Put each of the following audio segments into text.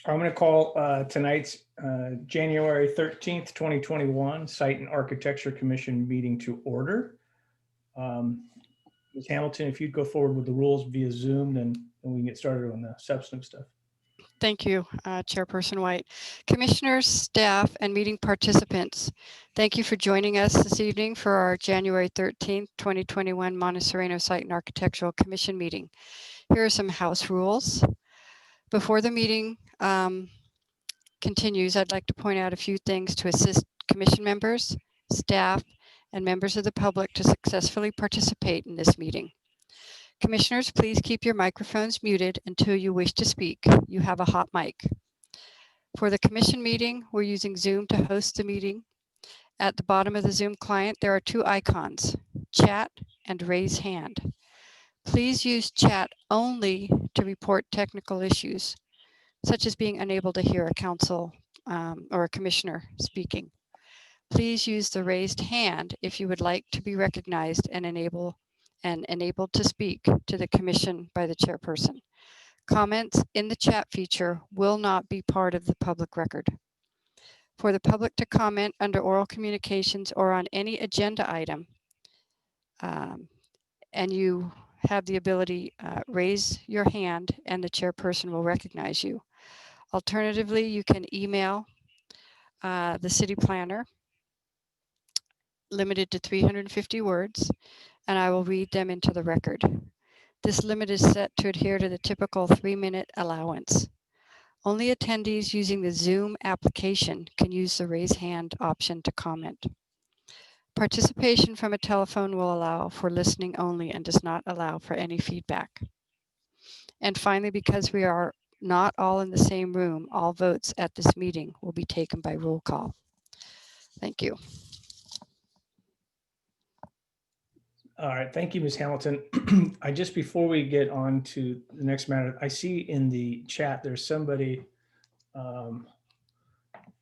I'm going to call tonight's January 13th, 2021 Site and Architecture Commission meeting to order. Ms. Hamilton, if you'd go forward with the rules via Zoom, then we can get started on the substantive stuff. Thank you, Chairperson White. Commissioners, staff, and meeting participants, thank you for joining us this evening for our January 13th, 2021 Monte Sereno Site and Architectural Commission meeting. Here are some house rules. Before the meeting continues, I'd like to point out a few things to assist commission members, staff, and members of the public to successfully participate in this meeting. Commissioners, please keep your microphones muted until you wish to speak. You have a hot mic. For the commission meeting, we're using Zoom to host the meeting. At the bottom of the Zoom client, there are two icons, chat and raise hand. Please use chat only to report technical issues, such as being unable to hear a council or a commissioner speaking. Please use the raised hand if you would like to be recognized and enabled to speak to the commission by the chairperson. Comments in the chat feature will not be part of the public record. For the public to comment under oral communications or on any agenda item, and you have the ability, raise your hand and the chairperson will recognize you. Alternatively, you can email the city planner, limited to 350 words, and I will read them into the record. This limit is set to adhere to the typical 3-minute allowance. Only attendees using the Zoom application can use the raise hand option to comment. Participation from a telephone will allow for listening only and does not allow for any feedback. And finally, because we are not all in the same room, all votes at this meeting will be taken by roll call. Thank you. All right, thank you, Ms. Hamilton. Just before we get on to the next matter, I see in the chat there's somebody,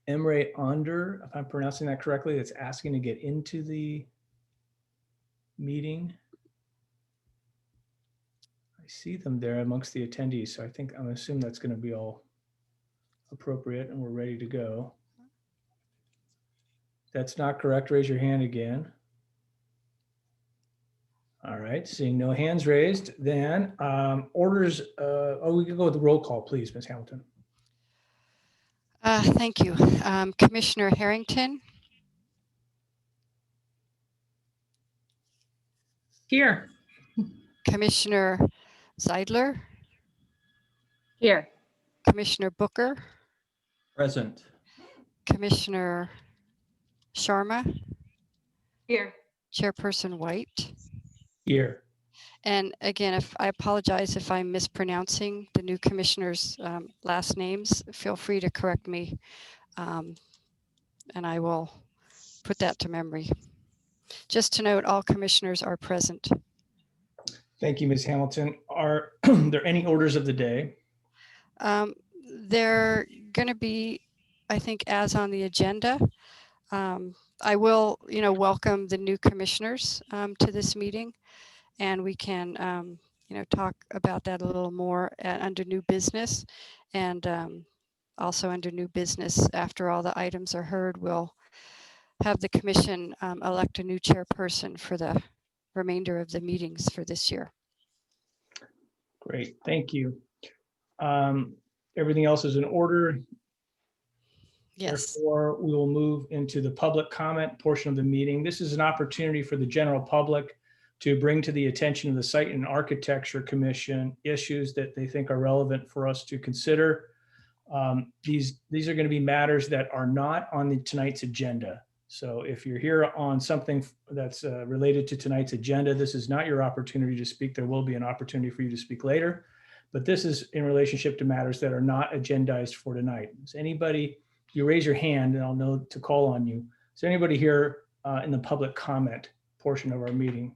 Emre Onder, if I'm pronouncing that correctly, that's asking to get into the meeting. I see them there amongst the attendees, so I'm assuming that's going to be all appropriate and we're ready to go. That's not correct. Raise your hand again. All right, seeing no hands raised, then orders. We can go with the roll call, please, Ms. Hamilton. Thank you. Commissioner Harrington. Here. Commissioner Zeidler. Here. Commissioner Booker. Present. Commissioner Sharma. Here. Chairperson White. Here. And again, I apologize if I'm mispronouncing the new commissioners' last names, feel free to correct me, and I will put that to memory. Just to note, all commissioners are present. Thank you, Ms. Hamilton. Are there any orders of the day? They're going to be, I think, as on the agenda. I will, welcome the new commissioners to this meeting, and we can, talk about that a little more under new business, and also under new business. After all the items are heard, we'll have the commission elect a new chairperson for the remainder of the meetings for this year. Great, thank you. Everything else is in order. Yes. Therefore, we will move into the public comment portion of the meeting. This is an opportunity for the general public to bring to the attention of the Site and Architecture Commission issues that they think are relevant for us to consider. These are going to be matters that are not on tonight's agenda. So if you're here on something that's related to tonight's agenda, this is not your opportunity to speak. There will be an opportunity for you to speak later, but this is in relationship to matters that are not agendized for tonight. Is anybody? You raise your hand and I'll know to call on you. Is there anybody here in the public comment portion of our meeting?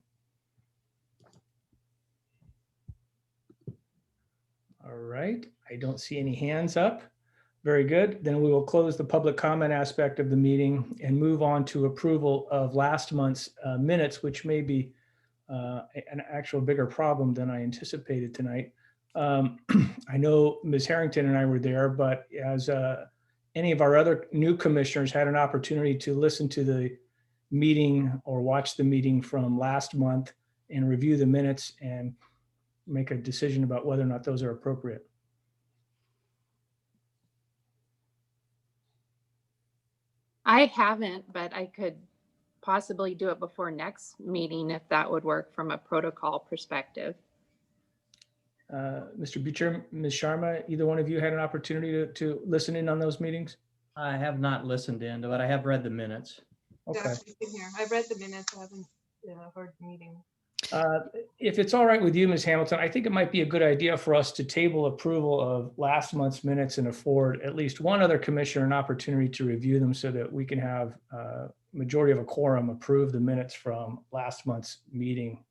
All right, I don't see any hands up. Very good. Then we will close the public comment aspect of the meeting and move on to approval of last month's minutes, which may be an actual bigger problem than I anticipated tonight. I know Ms. Harrington and I were there, but as any of our other new commissioners had an opportunity to listen to the meeting or watch the meeting from last month and review the minutes and make a decision about whether or not those are appropriate. I haven't, but I could possibly do it before next meeting if that would work from a protocol perspective. Mr. Beecher, Ms. Sharma, either one of you had an opportunity to listen in on those meetings? I have not listened in, but I have read the minutes. Okay. Yeah, she's been here. I've read the minutes. I haven't heard the meeting. If it's all right with you, Ms. Hamilton, I think it might be a good idea for us to table approval of last month's minutes and afford at least one other commissioner an opportunity to review them so that we can have majority of a quorum approve the minutes from last month's meeting.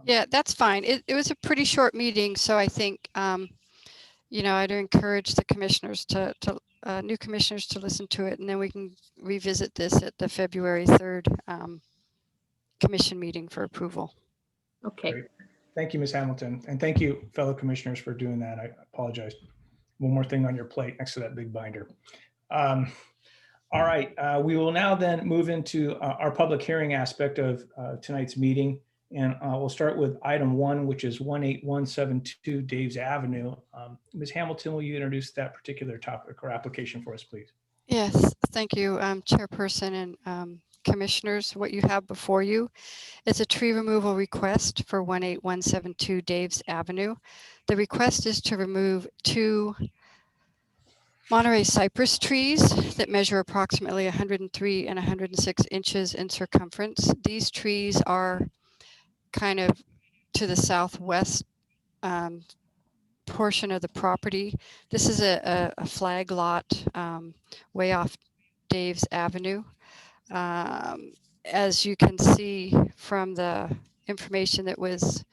Yeah, that's fine. It was a pretty short meeting, so I think, I'd encourage the commissioners new commissioners to listen to it, and then we can revisit this at the February 3rd commission meeting for approval. Okay. Great. Thank you, Ms. Hamilton. And thank you, fellow commissioners, for doing that. I apologize. One more thing on your plate next to that big binder. All right, we will now then move into our public hearing aspect of tonight's meeting. And we'll start with item 1, which is 18172 Dave's Avenue. Ms. Hamilton, will you introduce that particular topic or application for us, please? Yes, thank you, Chairperson and commissioners. What you have before you is a tree removal request for 18172 Dave's Avenue. The request is to remove 2 Monterey cypress trees that measure approximately 103 and 106 inches in circumference. These trees are kind of to the southwest portion of the property. This is a flag lot way off Dave's Avenue. As you can see from the information that was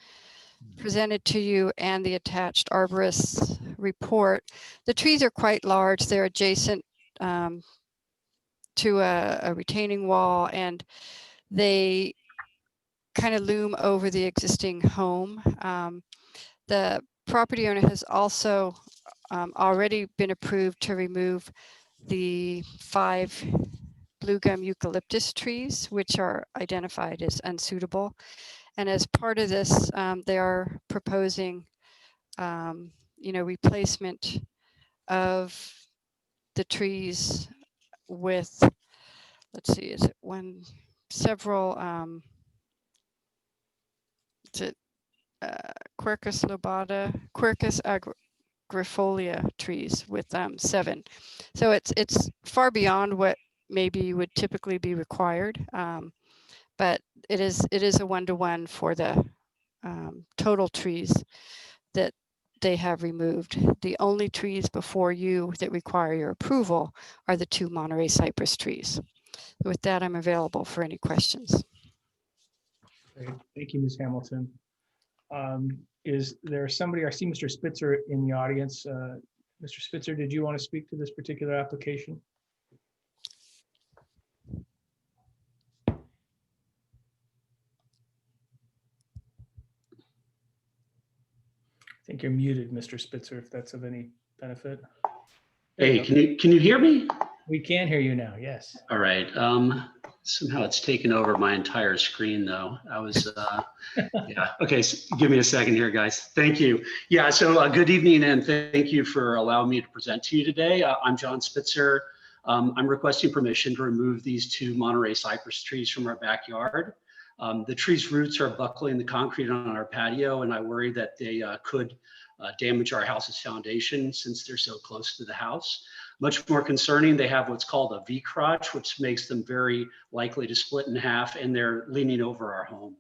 presented to you and the attached arborist's report, the trees are quite large. They're adjacent to a retaining wall, and they kind of loom over the existing home. The property owner has also already been approved to remove the 5 blue gum eucalyptus trees, which are identified as unsuitable. And as part of this, they are proposing, replacement of the trees with, let's see, is it several, is it Quercus lobata, Quercus agrifolia trees with 7. So it's far beyond what maybe would typically be required, but it is a 1-to-1 for the total trees that they have removed. The only trees before you that require your approval are the 2 Monterey cypress trees. With that, I'm available for any questions. Great. Thank you, Ms. Hamilton. Is there somebody, I see Mr. Spitzer in the audience. Mr. Spitzer, did you want to speak to this particular application? I think you're muted, Mr. Spitzer, if that's of any benefit. There you Hey, go. can you hear me? We can hear you now, yes. All right. Somehow it's taken over my entire screen though. I was, yeah. Okay, so give me a second here, guys. Thank you. Yeah, so good evening and thank you for allowing me to present to you today. I'm John Spitzer. I'm requesting permission to remove these 2 Monterey cypress trees from our backyard. The tree's roots are buckling the concrete on our patio, and I worry that they could damage our house's foundation since they're so close to the house. Much more concerning, they have what's called a V crotch, which makes them very likely to split in half, and they're leaning over our home.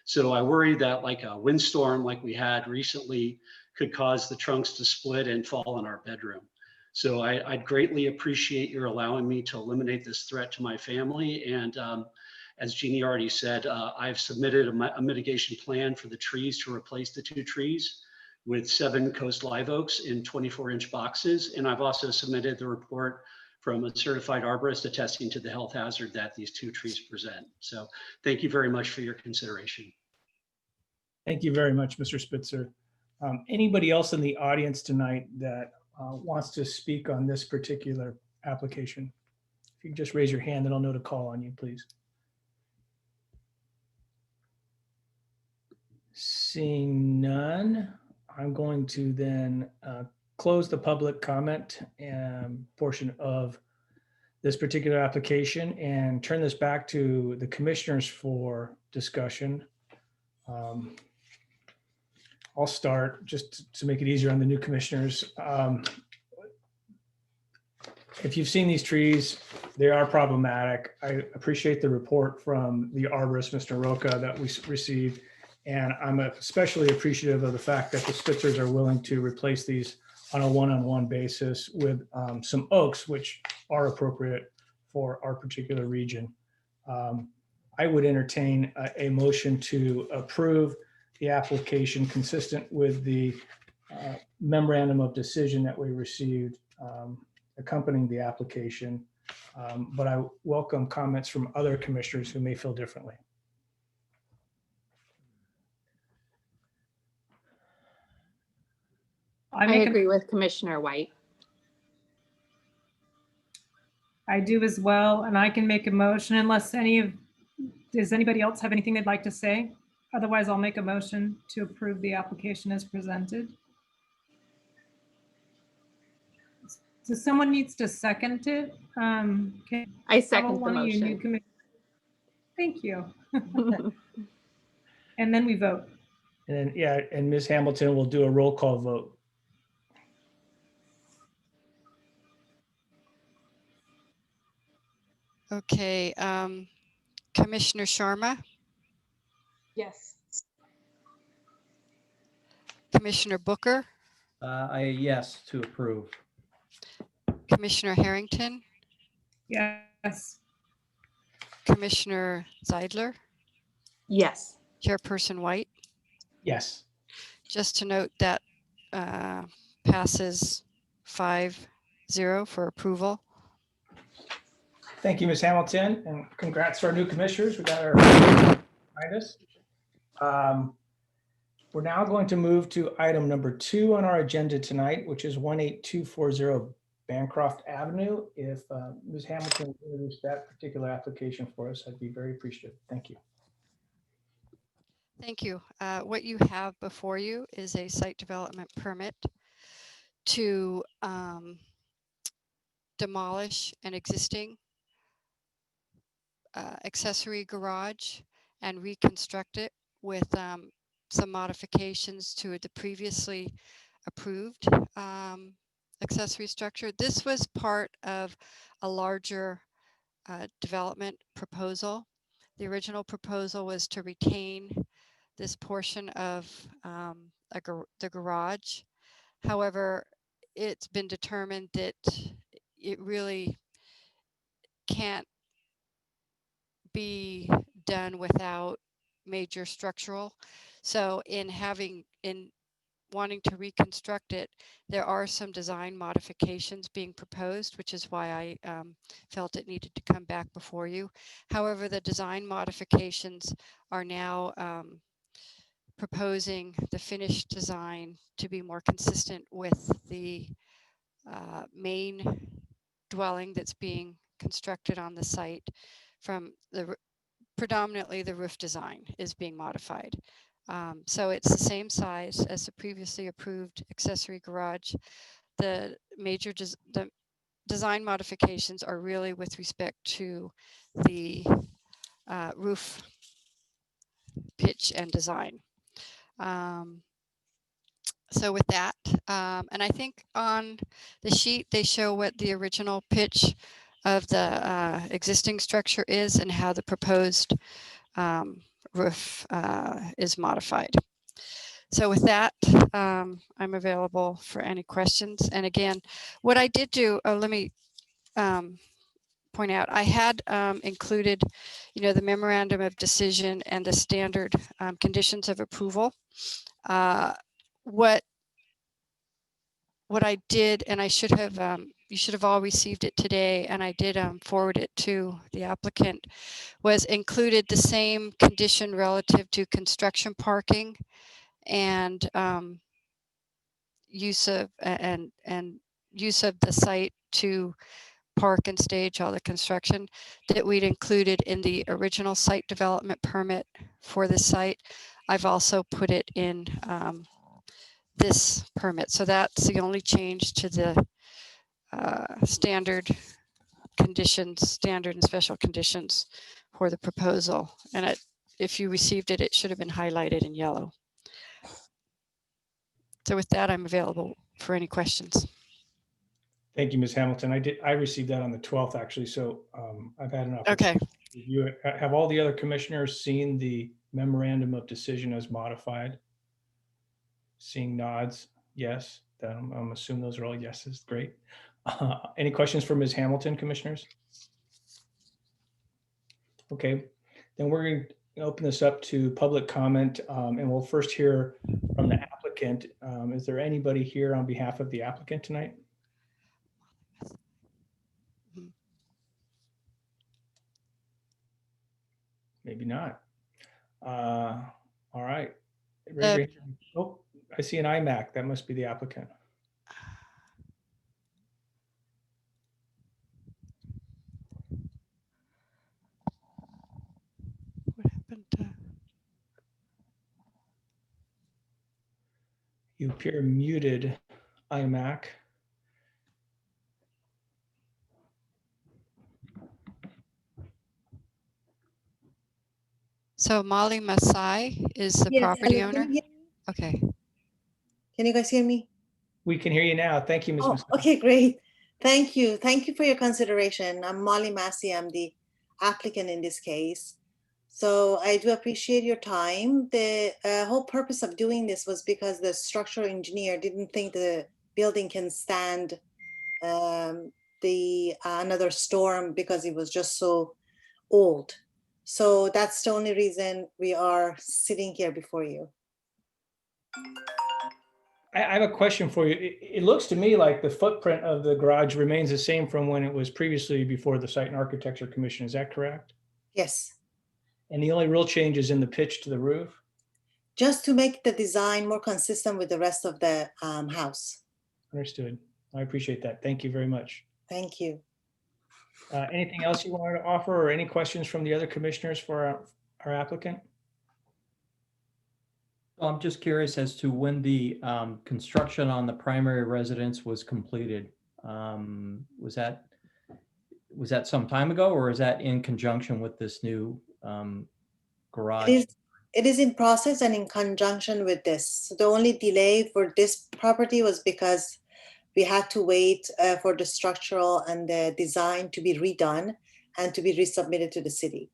So I worry that like a windstorm like we had recently could cause the trunks to split and fall in our bedroom. So I'd greatly appreciate your allowing me to eliminate this threat to my family. And as Jeannie already said, I've submitted a mitigation plan for the trees to replace the 2 trees with 7 coast live oaks in 24-inch boxes. And I've also submitted the report from a certified arborist attesting to the health hazard that these 2 trees present. So thank you very much for your consideration. Thank you very much, Mr. Spitzer. Anybody else in the audience tonight that wants to speak on this particular application? If you could just raise your hand, then I'll know to call on you, please. Seeing none, I'm going to then close the public comment portion of this particular application and turn this back to the commissioners for discussion. I'll start just to make it easier on the new commissioners. If you've seen these trees, they are problematic. I appreciate the report from the arborist, Mr. Roca, that we received. And I'm especially appreciative of the fact that the Spitzers are willing to replace these on a one-on-one basis with some oaks, which are appropriate for our particular region. I would entertain a motion to approve the application consistent with the memorandum of decision that we received accompanying the application. But I welcome comments from other commissioners who may feel differently. I agree with Commissioner White. I do as well, and I can make a motion unless does anybody else have anything they'd like to say? Otherwise, I'll make a motion to approve the application as presented. So someone needs to second it. I second the motion. Thank you. And then we vote. And then, yeah, and Ms. Hamilton will do a roll call vote. Okay, Commissioner Sharma, Yes. Commissioner Booker, Yes, to approve. Commissioner Harrington, Yes. Commissioner Zeidler, Yes. Chairperson White. Yes. Just to note that passes 5-0 for approval. Thank you, Ms. Hamilton, and congrats to our new commissioners. We got our behind us. We're now going to move to item number 2 on our agenda tonight, which is 18240 Bancroft Avenue. If Ms. Hamilton will introduce that particular application for us, I'd be very appreciative. Thank you. Thank you. What you have before you is a site development permit to demolish an existing accessory garage and reconstruct it with some modifications to the previously approved accessory structure. This was part of a larger development proposal. The original proposal was to retain this portion of the garage. However, it's been determined that it really can't be done without major structural. So in wanting to reconstruct it, there are some design modifications being proposed, which is why I felt it needed to come back before you. However, the design modifications are now proposing the finished design to be more consistent with the main dwelling that's being constructed on the site. From predominantly the roof design is being modified. So it's the same size as the previously approved accessory garage. The major design modifications are really with respect to the roof pitch and design. So with that, and I think on the sheet, they show what the original pitch of the existing structure is and how the proposed roof is modified. So with that, I'm available for any questions. And again, what I did do, let me point out, I had included, the memorandum of decision and the standard conditions of approval. What I did, and I should have, you should have all received it today, and I did forward it to the applicant, was included the same condition relative to construction parking and use of and use of the site to park and stage all the construction that we'd included in the original site development permit for the site. I've also put it in this permit. So that's the only change to the standard conditions, standard and special conditions for the proposal. And if you received it, it should have been highlighted in yellow. So with that, I'm available for any questions. Thank you, Ms. Hamilton. I received that on the 12th, actually, so I've had an opportunity Okay, to review it. Have all the other commissioners seen the memorandum of decision as modified? Seeing nods, yes. Then I'm assuming those are all yeses. Great. Any questions for Ms. Hamilton, commissioners? Okay, then we're going to open this up to public comment, and we'll first hear from the applicant. Is there anybody here on behalf of the applicant tonight? Maybe not. All right. Raise your hand. Oh, I see an iMac. That must be the applicant. what happened to? You appear muted, iMac. So Molly Masai is the Yes, property hello, owner? can you hear me? Okay. Can you guys hear me? We can hear you now. Thank you, Ms. Oh, Masai. okay, great. Thank you. Thank you for your consideration. I'm Molly Massey. I'm the applicant in this case. So I do appreciate your time. The whole purpose of doing this was because the structural engineer didn't think the building can stand another storm because it was just so old. So that's the only reason we are sitting here before you. I have a question for you. It looks to me like the footprint of the garage remains the same from when it was previously before the Site and Architecture Commission. Is that correct? Yes. And the only real change is in the pitch to the roof? Just to make the design more consistent with the rest of the house. Understood. I appreciate that. Thank you very much. Thank you. Anything else you wanted to offer or any questions from the other commissioners for our applicant? Well, I'm just curious as to when the construction on the primary residence was completed. Was that some time ago, or is that in conjunction with this new garage? It is in process and in conjunction with this. So the only delay for this property was because we had to wait for the structural and the design to be redone and to be resubmitted to the city.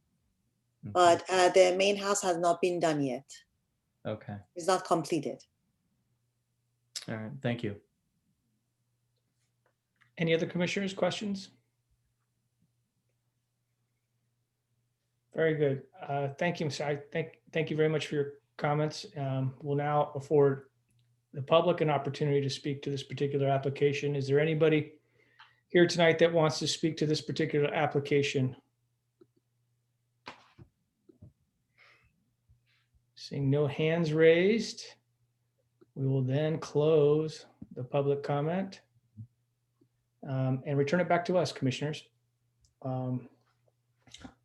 Okay. But the main house has not been done yet. Okay. It's not completed. All right. Thank you. Any other commissioners, questions? Very good. Thank you, Mr. Thank you very much for your comments. We'll now afford the public an opportunity to speak to this particular application. Is there anybody here tonight that wants to speak to this particular application? Seeing no hands raised, we will then close the public comment and return it back to us, commissioners.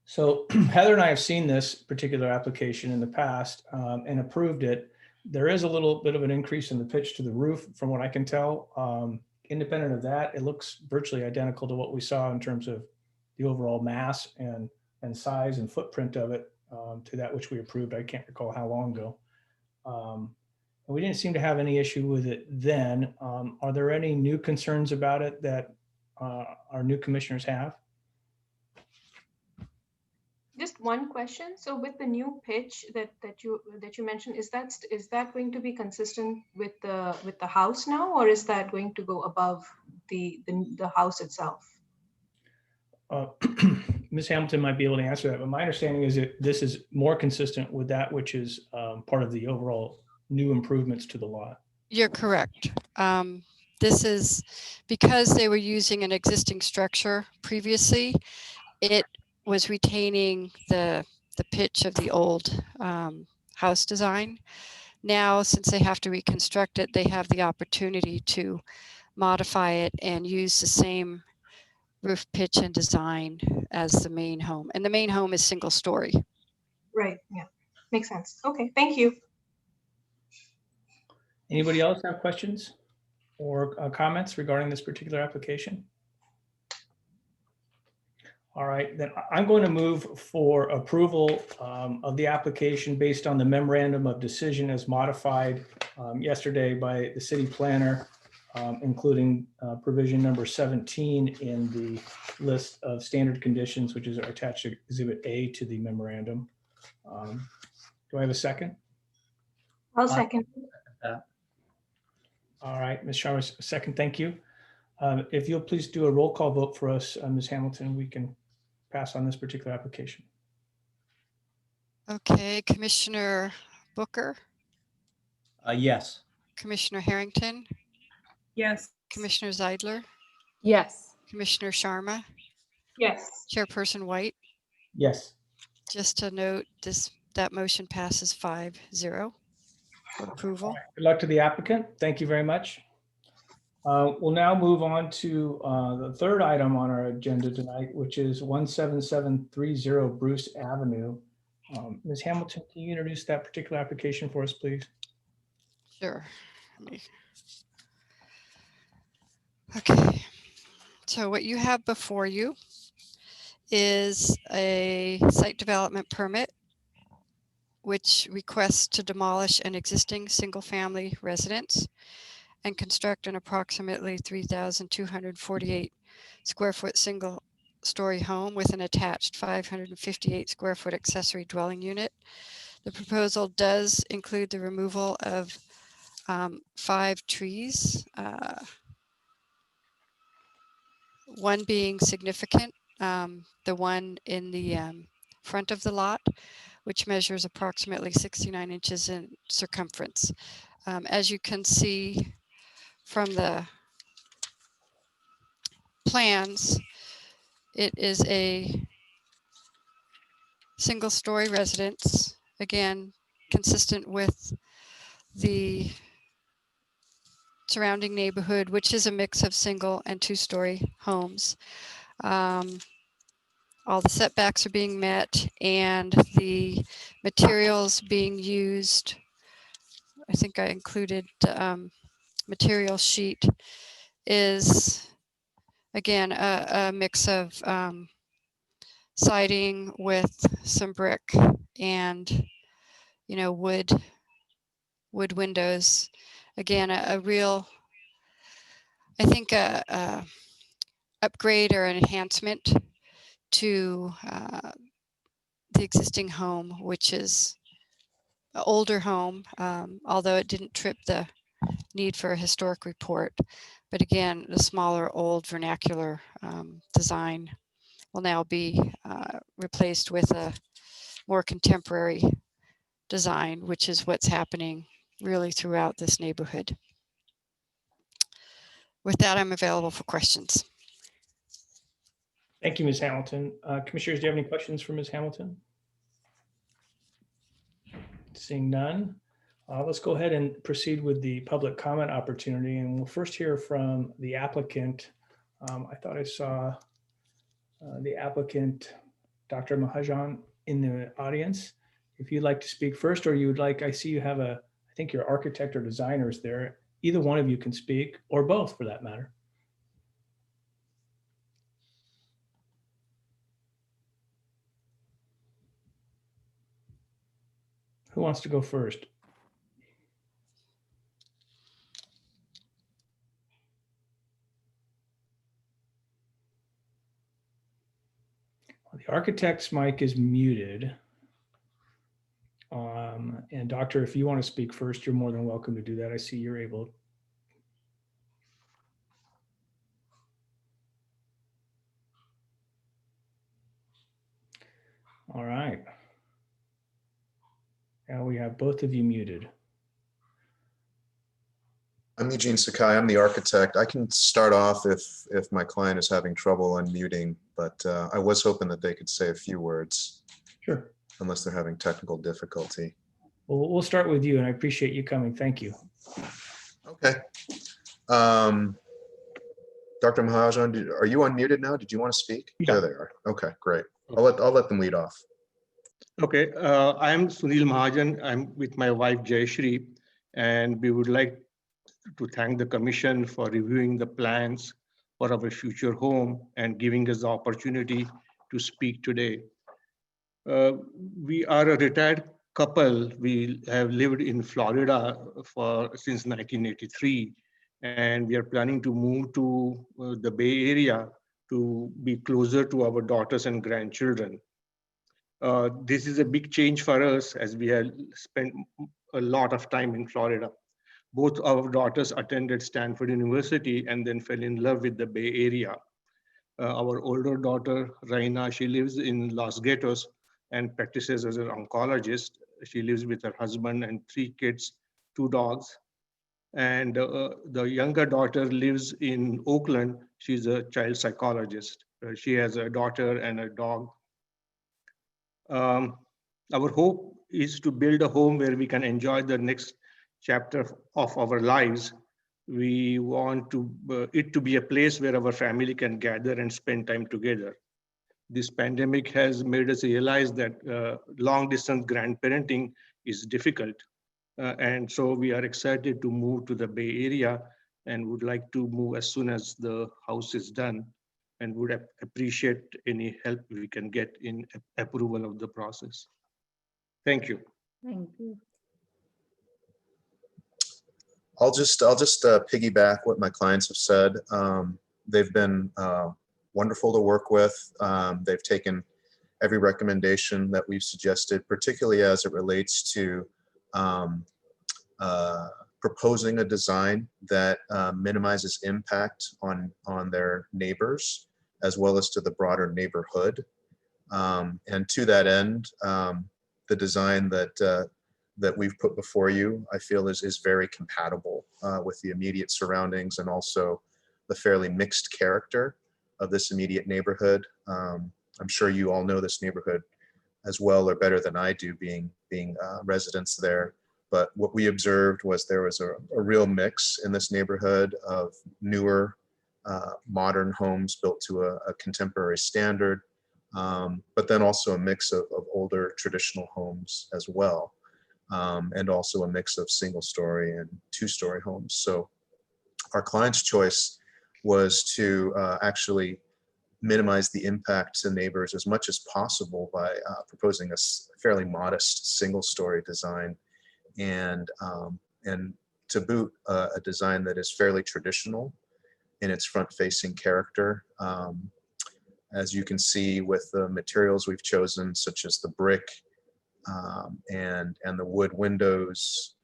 So Heather and I have seen this particular application in the past and approved it. There is a little bit of an increase in the pitch to the roof from what I can tell. Independent of that, it looks virtually identical to what we saw in terms of the overall mass and size and footprint of it to that which we approved. I can't recall how long ago. And we didn't seem to have any issue with it then. Are there any new concerns about it that our new commissioners have? Just one question. So with the new pitch that you mentioned, is that going to be consistent with the house now, or is that going to go above the house itself? Ms. Hamilton might be able to answer that, but my understanding is that this is more consistent with that which is part of the overall new improvements to the lot. You're correct. This is because they were using an existing structure previously. It was retaining the pitch of the old house design. Now, since they have to reconstruct it, they have the opportunity to modify it and use the same roof pitch and design as the main home. And the main home is single story. Right, yeah, makes sense. Okay, thank you. Anybody else have questions or comments regarding this particular application? All right, then I'm going to move for approval of the application based on the memorandum of decision as modified yesterday by the city planner, including provision number 17 in the list of standard conditions, which is attached to Exhibit A to the memorandum. Do I have a second? I'll second. All right, Ms. Sharma, second, thank you. If you'll please do a roll call vote for us, Ms. Hamilton, we can pass on this particular application. Okay, Commissioner Booker, Yes. Commissioner Harrington, Yes. Commissioner Zeidler, Yes. Commissioner Sharma, Yes. Chairperson White. Yes. Just to note, that motion passes 5-0 for approval. Good luck to the applicant. Thank you very much. We'll now move on to the third item on our agenda tonight, which is 17730 Bruce Avenue. Ms. Hamilton, can you introduce that particular application for us, please? Sure. Okay. So what you have before you is a site development permit which requests to demolish an existing single-family residence and construct an approximately 3,248 square foot single-story home with an attached 558 square foot accessory dwelling unit. The proposal does include the removal of 5 trees, one being significant, the one in the front of the lot, which measures approximately 69 inches in circumference. As you can see from the plans, it is a single-story residence, again, consistent with the surrounding neighborhood, which is a mix of single and two-story homes. All the setbacks are being met and the materials being used, I think I included material sheet, is again a mix of siding with some brick and wood windows. Again, a real, I think a upgrade or an enhancement to the existing home, which is an older home, although it didn't trip the need for a historic report. But again, the smaller old vernacular design will now be replaced with a more contemporary design, which is what's happening really throughout this neighborhood. With that, I'm available for questions. Thank you, Ms. Hamilton. Commissioners, do you have any questions for Ms. Hamilton? Seeing none, let's go ahead and proceed with the public comment opportunity. And we'll first hear from the applicant. I thought I saw the applicant, Dr. Mahajan, in the audience. If you'd like to speak first, or you would like, I see you have I think your architect or designers there. Either one of you can speak, or both for that matter. Who wants to go first? Well, the architect's mic is muted. And Doctor, if you want to speak first, you're more than welcome to do that. I see you're able. All right. Now we have both of you muted. I'm Eugene Sakai. I'm the architect. I can start off if my client is having trouble unmuting, but I was hoping that they could say a few words. Sure. Unless they're having technical difficulty. Well, we'll start with you, and I appreciate you coming. Thank you. Okay. Dr. Mahajan, are you unmuted now? Did you want to speak? Yeah. There they are. Okay, great. I'll let them lead off. Okay, I am Sunil Mahajan. I'm with my wife Jayashri, and we would like to thank the commission for reviewing the plans for our future home and giving us the opportunity to speak today. We are a retired couple. We have lived in Florida since 1983, and we are planning to move to the Bay Area to be closer to our daughters and grandchildren. This is a big change for us as we have spent a lot of time in Florida. Both our daughters attended Stanford University and then fell in love with the Bay Area. Our older daughter, Raina, she lives in Los Gatos and practices as an oncologist. She lives with her husband and 3 kids, 2 dogs. And the younger daughter lives in Oakland. She's a child psychologist. She has a daughter and a dog. Our hope is to build a home where we can enjoy the next chapter of our lives. We want it to be a place where our family can gather and spend time together. This pandemic has made us realize that long distance grandparenting is difficult. And so we are excited to move to the Bay Area and would like to move as soon as the house is done, and would appreciate any help we can get in approval of the process. Thank you. Thank you. I'll just piggyback what my clients have said. They've been wonderful to work with. They've taken every recommendation that we've suggested, particularly as it relates to proposing a design that minimizes impact on their neighbors, as well as to the broader neighborhood. And to that end, the design that we've put before you, I feel is very compatible with the immediate surroundings and also the fairly mixed character of this immediate neighborhood. I'm sure you all know this neighborhood as well or better than I do, being residents there. But what we observed was there was a real mix in this neighborhood of newer, modern homes built to a contemporary standard, but then also a mix of older traditional homes as well, and also a mix of single-story and two-story homes. So our client's choice was to actually minimize the impact to neighbors as much as possible by proposing a fairly modest single-story design, and to boot a design that is fairly traditional in its front-facing character. As you can see with the materials we've chosen, such as the brick and the wood windows,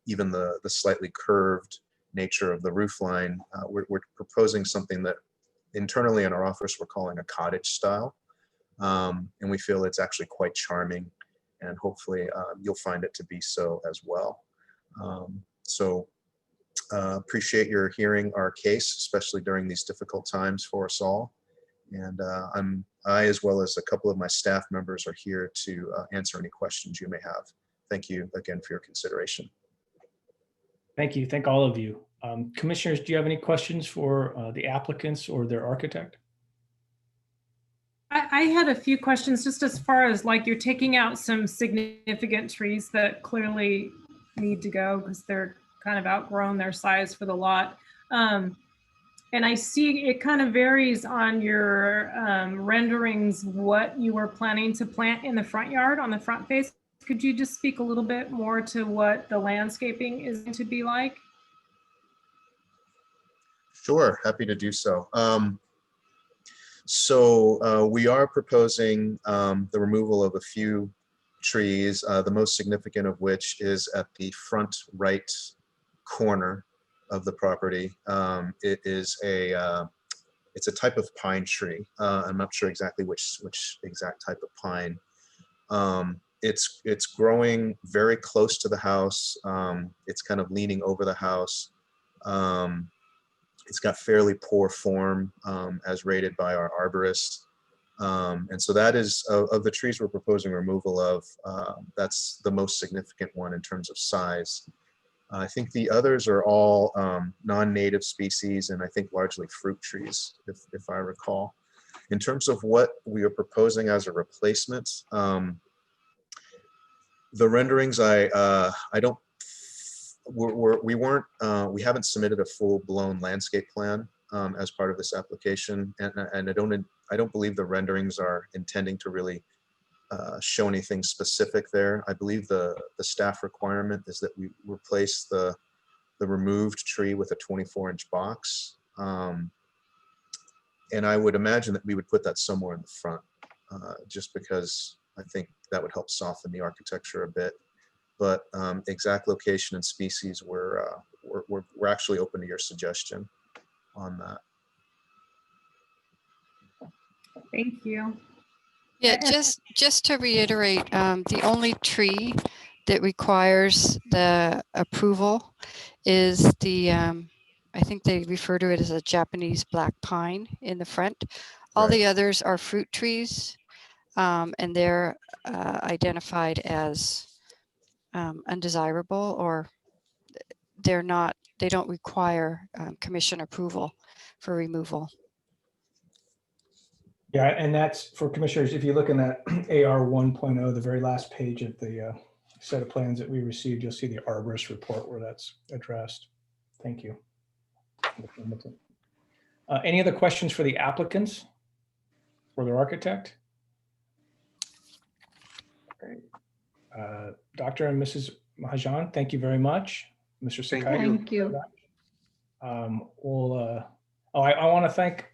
even the slightly curved nature of the roof line, we're proposing something that internally in our office we're calling a cottage style. And we feel it's actually quite charming, and hopefully you'll find it to be so as well. So appreciate your hearing our case, especially during these difficult times for us all. And I, as well as a couple of my staff members, are here to answer any questions you may have. Thank you again for your consideration. Thank you. Thank all of you. Commissioners, do you have any questions for the applicants or their architect? I had a few questions just as far as like you're taking out some significant trees that clearly need to go because they're kind of outgrown their size for the lot. And I see it kind of varies on your renderings what you were planning to plant in the front yard on the front face. Could you just speak a little bit more to what the landscaping is going to be like? Sure, happy to do so. We are proposing the removal of a few trees, the most significant of which is at the front right corner of the property. It is it's a type of pine tree. I'm not sure exactly which exact type of pine. It's growing very close to the house. It's kind of leaning over the house. It's got fairly poor form as rated by our arborist. And so that is, of the trees we're proposing removal of, that's the most significant one in terms of size. I think the others are all non-native species, and I think largely fruit trees, if I recall. In terms of what we are proposing as a replacement, the renderings, we haven't submitted a full-blown landscape plan as part of this application, and I don't believe the renderings are intending to really show anything specific there. I believe the staff requirement is that we replace the removed tree with a 24-inch box. And I would imagine that we would put that somewhere in the front, just because I think that would help soften the architecture a bit. But exact location and species, we're actually open to your suggestion on that. Thank you. Yeah, just to reiterate, the only tree that requires the approval is the, I think they refer to it as a Japanese black pine in the front. All the others are fruit trees, and they're identified as undesirable, or they don't require commission approval for removal. Yeah, and that's for commissioners, if you look in that AR 1.0, the very last page of the set of plans that we received, you'll see the arborist report where that's addressed. Thank you. Any other questions for the applicants or their architect? Great. Dr. and Mrs. Mahajan, thank you very much. Mr. Sakai. Thank you.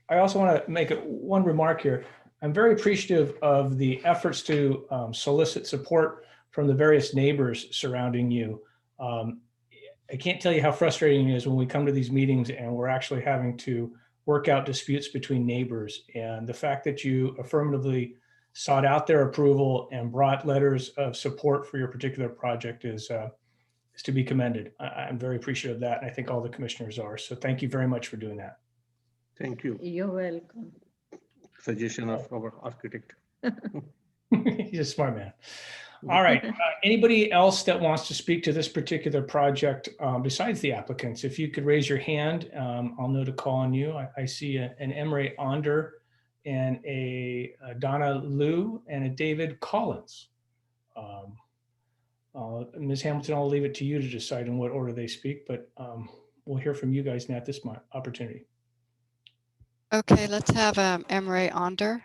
I also want to make one remark here. I'm very appreciative of the efforts to solicit support from the various neighbors surrounding you. I can't tell you how frustrating it is when we come to these meetings and we're actually having to work out disputes between neighbors. And the fact that you affirmatively sought out their approval and brought letters of support for your particular project is to be commended. I'm very appreciative of that, and I think all the commissioners are. So thank you very much for doing that. Thank you. You're welcome. Suggestion of our architect. He's a smart man. All right. Anybody else that wants to speak to this particular project besides the applicants? If you could raise your hand, I'll know to call on you. I see an Emre Onder and a Donna Liu and a David Collins. Ms. Hamilton, I'll leave it to you to decide in what order they speak, but we'll hear from you guys now at this opportunity. Okay, let's have Emre Onder.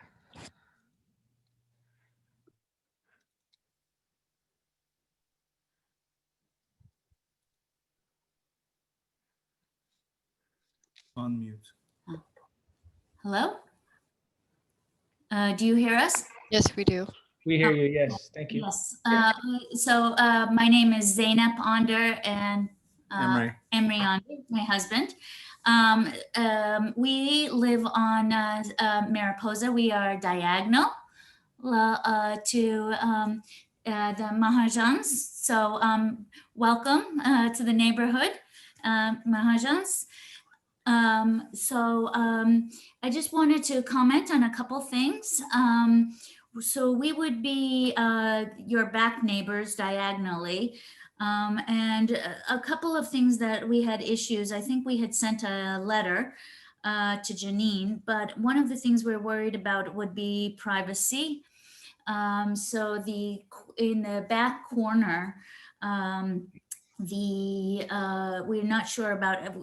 On mute. Hello? Do you hear us? Yes, we do. We hear you. Yes, thank you. Yes. My name is Zainab Onder and Emre. Emre Onder, my husband. We live on Mariposa. We are diagonal to the Mahajans. So welcome to the neighborhood, Mahajans. I just wanted to comment on a couple things. So we would be your back neighbors diagonally. And a couple of things that we had issues, I think we had sent a letter to Janine, but one of the things we're worried about would be privacy. So in the back corner, we're not sure about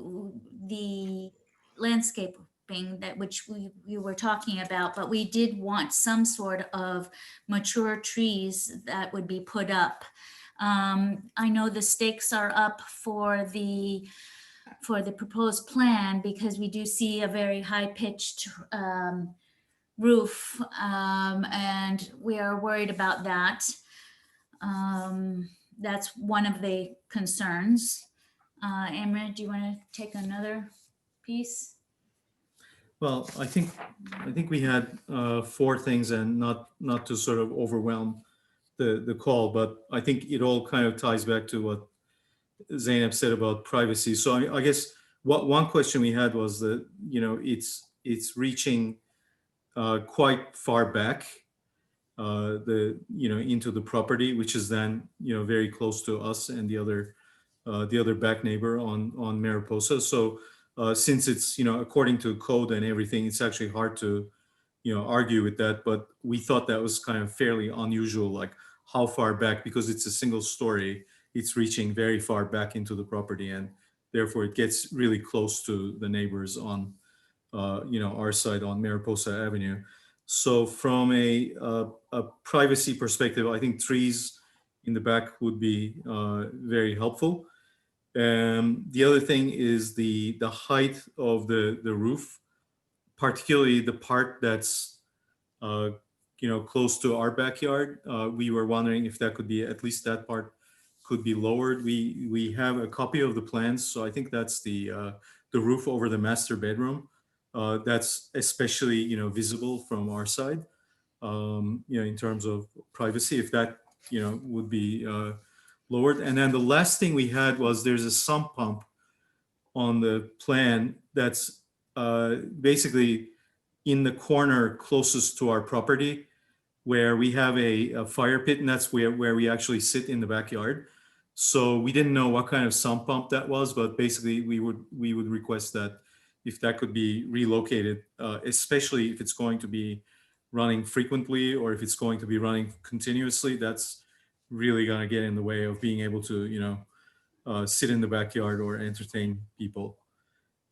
the landscaping that which we were talking about, but we did want some sort of mature trees that would be put up. I know the stakes are up for the proposed plan because we do see a very high-pitched roof, and we are worried about that. That's one of the concerns. Emre, do you want to take another piece? Well, I think we had 4 things, and not to sort of overwhelm the call, but I think it all kind of ties back to what Zainab said about privacy. So I guess one question we had was that, it's reaching quite far back, into the property, which is then, very close to us and the other back neighbor on Mariposa. So since it's, according to code and everything, it's actually hard to, argue with that. But we thought that was kind of fairly unusual, like how far back, because it's a single story, it's reaching very far back into the property, and therefore it gets really close to the neighbors on, our side on Mariposa Avenue. So from a privacy perspective, I think trees in the back would be very helpful. The other thing is the height of the roof, particularly the part that's close to our backyard. We were wondering if that could be, at least that part could be lowered. We have a copy of the plans, so I think that's the roof over the master bedroom. That's especially visible from our side. In terms of privacy, if that would be lowered. And then the last thing we had was there's a sump pump on the plan that's basically in the corner closest to our property, where we have a fire pit, and that's where we actually sit in the backyard. So we didn't know what kind of sump pump that was, but basically we would request that if that could be relocated, especially if it's going to be running frequently or if it's going to be running continuously. That's really going to get in the way of being able to sit in the backyard or entertain people.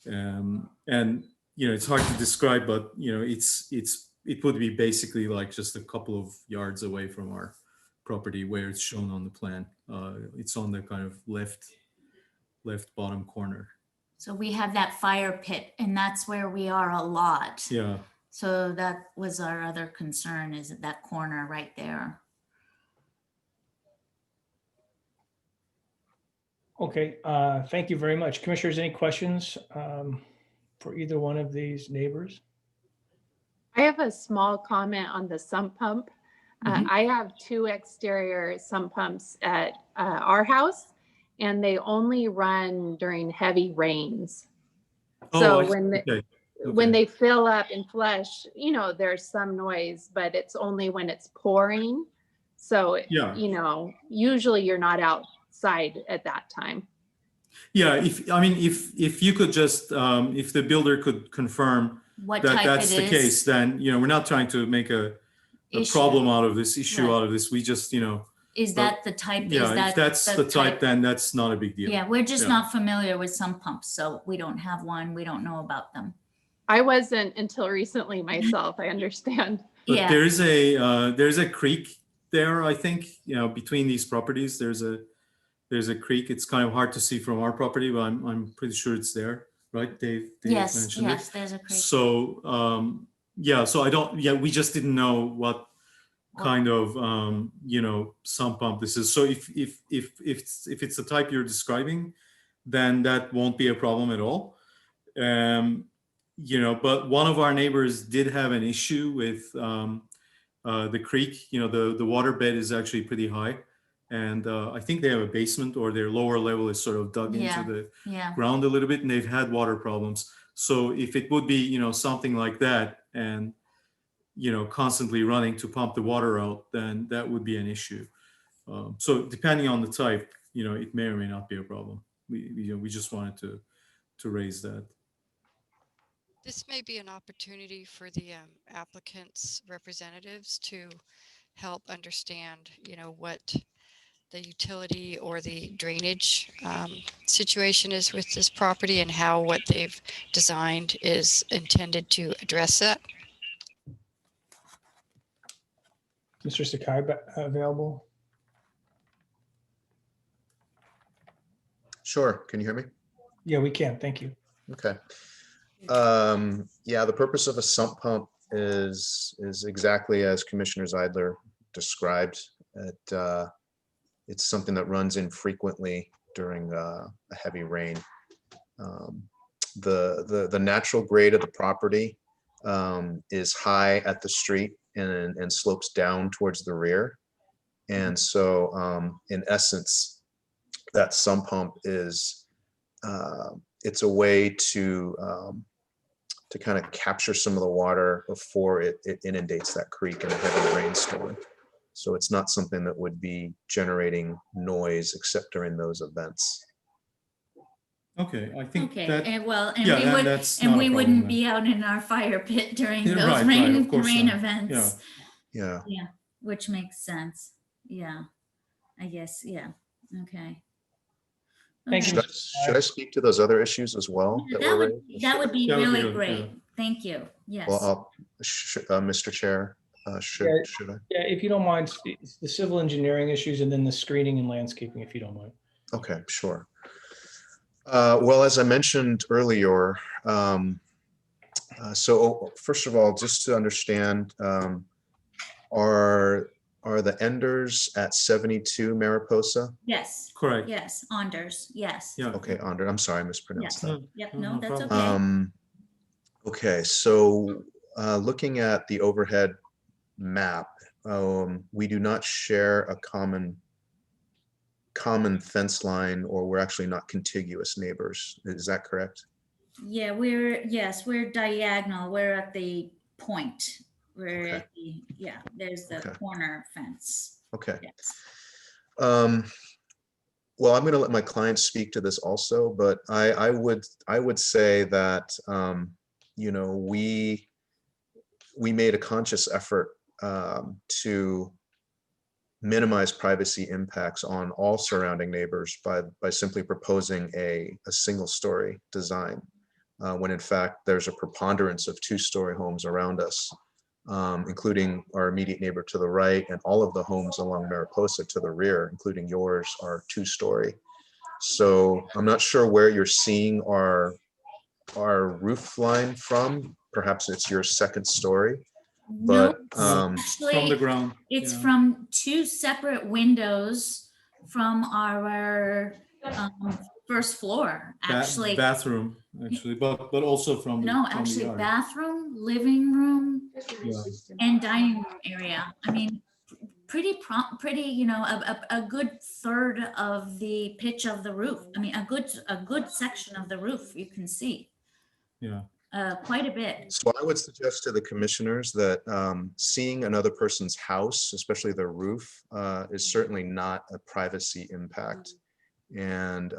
And it's hard to describe, but it would be basically like just a couple of yards away from our property where it's shown on the plan. It's on the kind of left bottom corner. So we have that fire pit, and that's where we are a lot. Yeah. So that was our other concern, is that corner right there. Okay, thank you very much. Commissioners, any questions for either one of these neighbors? I have a small comment on the sump pump. I have 2 exterior sump pumps at our house, and they only run during heavy rains. So when they fill up and flush, there's some noise, but it's only when it's pouring. So, usually you're not outside at that time. Yeah, if you could just, if the builder could confirm What that type that's it the is. case, then, we're not trying to make a problem out of this issue Right. out of this. We just, Is that the type? yeah, Is that if that's the type, then that's not a big deal. Yeah, we're just Yeah. not familiar with sump pumps, so we don't have one. We don't know about them. I wasn't until recently myself, I understand. But Yeah. there's a creek there, I think, between these properties, there's a creek. It's kind of hard to see from our property, but I'm pretty sure it's there, right? Dave Yes, mentioned it. there's a creek. So, we just didn't know what kind of, sump pump this is. So if it's the type you're describing, then that won't be a problem at all. But one of our neighbors did have an issue with the creek. The water bed is actually pretty high, and I think they have a basement, or their lower level is sort of dug into the ground a little bit, and they've had water problems. So if it would be, something like that, and constantly running to pump the water out, then that would be an issue. So depending on the type, it may or may not be a problem. We just wanted to raise that. This may be an opportunity for the applicant's representatives to help understand, what the utility or the drainage situation is with this property, and how what they've designed is intended to address that. Mr. Sakai available? Sure. Can you hear me? Yeah, we can. Thank you. Okay. The purpose of a sump pump is exactly as Commissioner Zeidler described. It's something that runs infrequently during a heavy rain. The natural grade of the property is high at the street and slopes down towards the rear. And so in essence, that sump pump is it's a way to to kind of capture some of the water before it inundates that creek in a heavy rainstorm. So it's not something that would be generating noise except during those events. Okay, I think Okay, that, and well, and yeah, we that- would, that's and not a we problem wouldn't then. be out in our fire pit during Yeah, those right, of rain course not. events. Yeah. Yeah, which makes sense. Yeah, I guess, yeah, okay. Thank you, Okay. Should I speak to those other issues as well Yeah, that were raised? that would be That would be really good, great. yeah. Thank you. Yes. Well, Mr. Chair, should I? Yeah, if you don't mind, it's the civil engineering issues and then the screening and landscaping, if you don't mind. Okay, sure. Well, as I mentioned earlier, so first of all, just to understand, are the enders at 72 Mariposa? Yes. Correct. Yes, Anders, yes. Yeah. Okay, Andre, I'm sorry, I mispronounced that. Yep, No, no, no that's problem. okay. Okay, so looking at the overhead map, we do not share a common fence line, or we're actually not contiguous neighbors. Is that correct? Yeah, yes, we're diagonal. We're at the point. We're Okay. at the, yeah, there's the Okay. corner fence. Okay. Yes. Well, I'm going to let my clients speak to this also, but I would say that you know, we made a conscious effort to minimize privacy impacts on all surrounding neighbors by simply proposing a single story design, when in fact there's a preponderance of 2-story homes around us, including our immediate neighbor to the right, and all of the homes along Mariposa to the rear, including yours, are 2-story. So I'm not sure where you're seeing our roof line from. Perhaps it's your 2nd story. No, But from the actually, ground. it's yeah. from 2 separate windows from our first floor, actually. Bathroom, actually, but also from the, No, from the actually, yard. bathroom, living room, Yeah. and dining room area. I mean, pretty, you know, a good third of the pitch of the roof. I mean, a good section of the roof you can see. Yeah. Quite a bit. So I would suggest to the commissioners that seeing another person's house, especially their roof, is certainly not a privacy impact. And,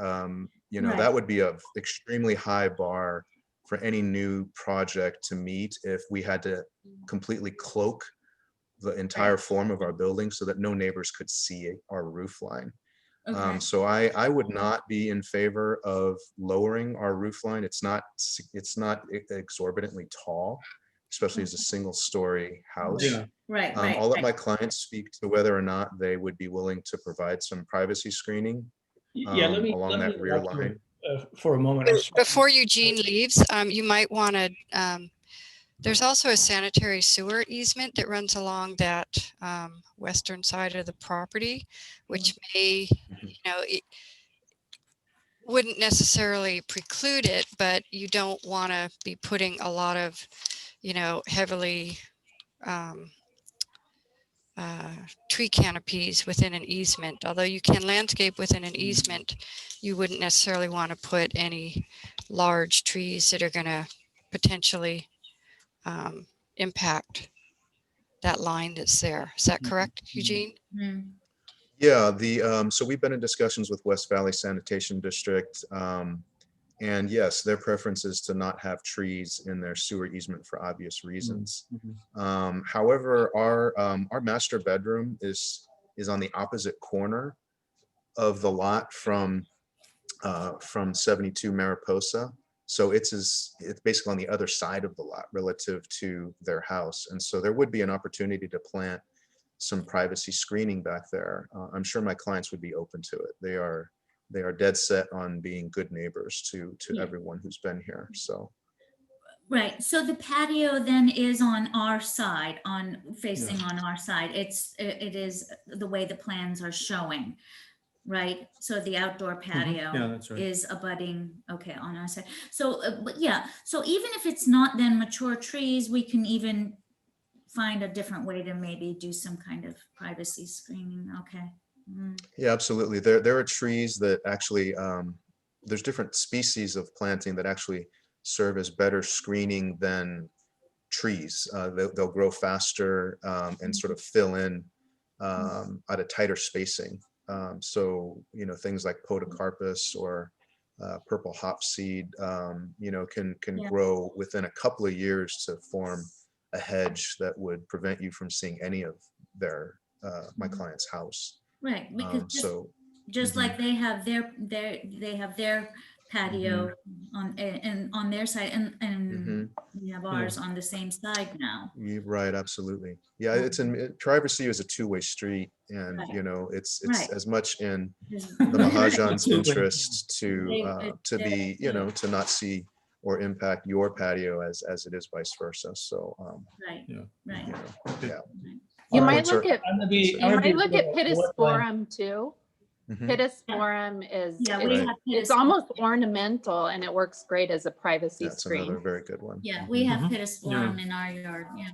you know, Right. that would be an extremely high bar for any new project to meet if we had to completely cloak the entire form of our building so that no neighbors could see our roof line. Okay. So I would not be in favor of lowering our roof line. It's not exorbitantly tall, especially as a 1-story house. Yeah. Right, I'll let my clients speak to whether or not they would be willing to provide some privacy screening Yeah, let me along that rear interrupt you, line. for a moment. I'm sorry. Before Eugene leaves, you might want to, there's also a sanitary sewer easement that runs along that western side of the property, which may, you know, it wouldn't necessarily preclude it, but you don't want to be putting a lot of, you know, heavily tree canopies within an easement. Although you can landscape within an easement, you wouldn't necessarily want to put any large trees that are going to potentially impact that line that's there. Is that correct, Eugene? Mm. Yeah, so we've been in discussions with West Valley Sanitation District. And yes, their preference is to not have trees in their sewer easement for obvious reasons. However, our master bedroom is on the opposite corner of the lot from 72 Mariposa. So it's basically on the other side of the lot relative to their house. And so there would be an opportunity to plant some privacy screening back there. I'm sure my clients would be open to it. They are dead set on being good neighbors to everyone who's been here. So. Right. So the patio then is on our side, facing on our side. It is the way the plans are showing, right? So the outdoor patio Yeah, that's right. is abutting, okay, on our side. So, but yeah, so even if it's not then mature trees, we can even find a different way to maybe do some kind of privacy screening. Okay. Yeah, absolutely. There are trees that actually, there's different species of planting that actually serve as better screening than trees. They'll grow faster and sort of fill in at a tighter spacing. So, you know, things like podocarpus or purple hopseed, you know, can Yeah. grow within a couple of years to form a hedge that would prevent you from seeing any of their my client's house. Right, because just Mhm. like they have their patio on and on their side, and we have ours on the same side now. Right, absolutely. Yeah, it's privacy is a two-way street, and Right. you know, it's Right. as much in There's- the Mahajan's Absolutely. interest to They- be, you know, to not see or impact your patio as it is vice versa. So, Right, Yeah. right. you know, yeah. You Our might points look are- at I'm gonna be, you I'm gonna might be look at wetland. pittosporum too. Mhm. Pittosporum is Yeah, we Right. have it's almost ornamental and it works great as a privacy That's another screen. very good one. Yeah, we have Mhm. pittosporum in our yard. Yeah.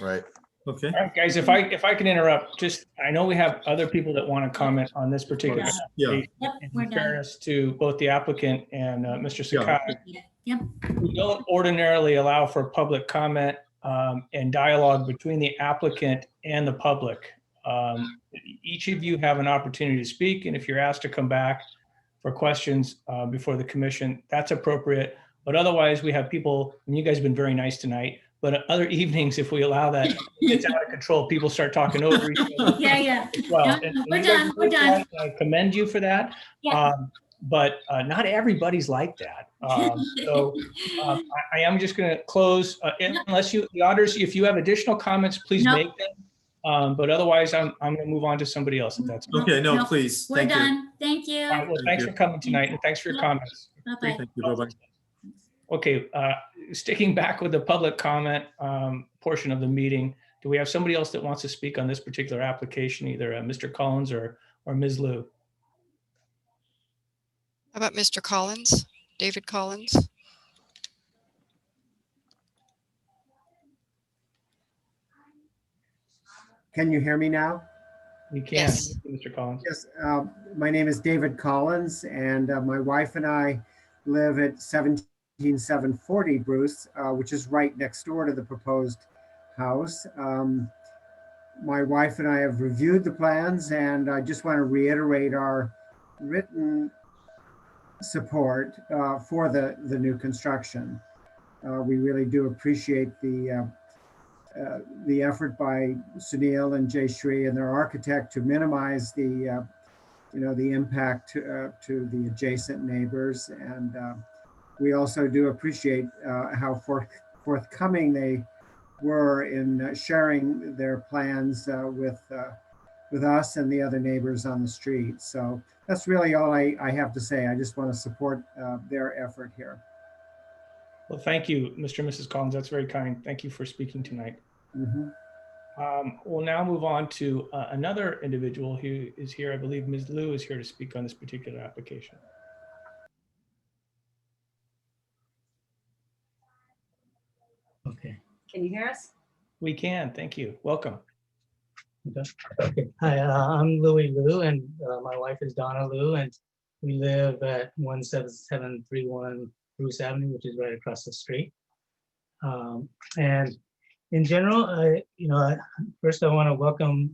Right. Okay. All right, guys, if I can interrupt, just, I know we have other people that want to comment on this particular course. Yeah. application. Yep, we're In done. fairness to both the applicant and Mr. Sakai, Yep. we don't ordinarily allow for public comment and dialogue between the applicant and the public. Each of you have an opportunity to speak, and if you're asked to come back for questions before the commission, that's appropriate. But otherwise, we have people, and you guys have been very nice tonight, but other evenings, if we allow that, it gets out of control. People start talking over each other. Yeah. Well, No, and we're you guys done. are We're very done. polite, I commend you for that. Yeah. But not everybody's like that. I am just going to close, unless the auditors, if you have additional comments, please Nope. make them. But otherwise, I'm going to move on to somebody else if that's. Okay, no, No, please. We're Thank you. done. Thank you. All right, well, Thank thanks you. for coming tonight, and thanks for your comments. Bye-bye. Thank you. Bye-bye. Okay, sticking back with the public comment portion of the meeting, do we have somebody else that wants to speak on this particular application, either Mr. Collins or Ms. Liu? How about Mr. Collins, David Collins? Can you hear me now? We can, Yes. Mr. Collins. Yes, my name is David Collins, and my wife and I live at 17740 Bruce, which is right next door to the proposed house. My wife and I have reviewed the plans, and I just want to reiterate our written support for the new construction. We really do appreciate the effort by Sunil and Jay Shri and their architect to minimize the impact to the adjacent neighbors. And we also do appreciate how forthcoming they were in sharing their plans with us and the other neighbors on the street. So that's really all I have to say. I just want to support their effort here. Well, thank you, Mr. and Mrs. Collins. That's very kind. Thank you for speaking tonight. Mhm. We'll now move on to another individual who is here. I believe Ms. Liu is here to speak on this particular application. Okay. Can you hear us? We can. Thank you. Welcome. Okay. Hi, I'm Louis Liu, and my wife is Donna Liu, and we live at 17731 Bruce Avenue, which is right across the street. And in general, first I want to welcome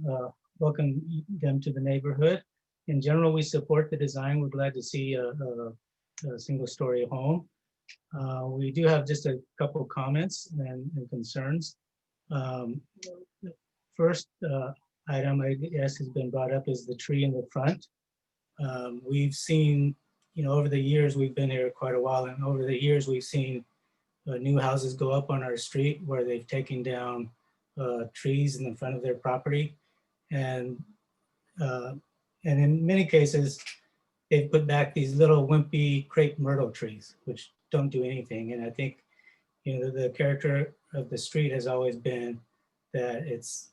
them to the neighborhood. In general, we support the design. We're glad to see a single-story home. We do have just a couple of comments and concerns. First item, I guess, has been brought up is the tree in the front. We've seen, over the years, we've been here quite a while, and over the years, we've seen new houses go up on our street where they've taken down trees in the front of their property. And in many cases, they've put back these little wimpy crepe myrtle trees, which don't do anything. And I think, the character of the street has always been that it's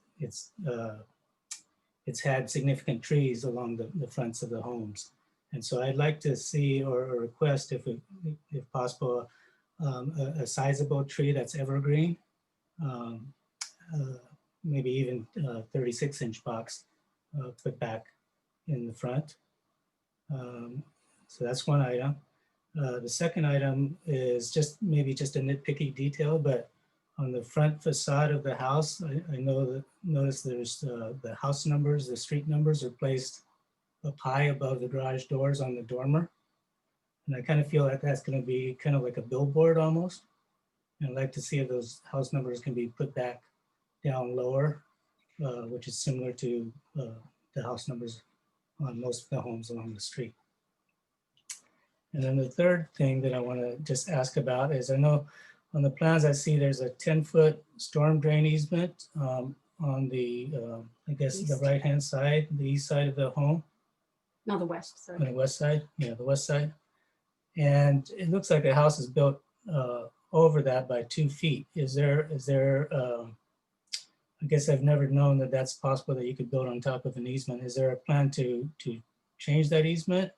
had significant trees along the fronts of the homes. And so I'd like to see or request, if possible, a sizable tree that's evergreen, maybe even 36-inch box put back in the front. So that's one item. The second item is maybe just a nitpicky detail, but on the front facade of the house, I notice there's the house numbers, the street numbers are placed up high above the garage doors on the dormer. And I kind of feel like that's going to be kind of like a billboard almost. And I'd like to see if those house numbers can be put back down lower, which is similar to the house numbers on most of the homes along the street. And then the third thing that I want to just ask about is, I know on the plans I see there's a 10-foot storm drain easement on the, I guess, the right-hand side, the east side of the home. No, the west side. On the west side, yeah, the west side. And it looks like the house is built over that by 2 feet. Is there, I guess I've never known that that's possible, that you could build on top of an easement. Is there a plan to change that easement?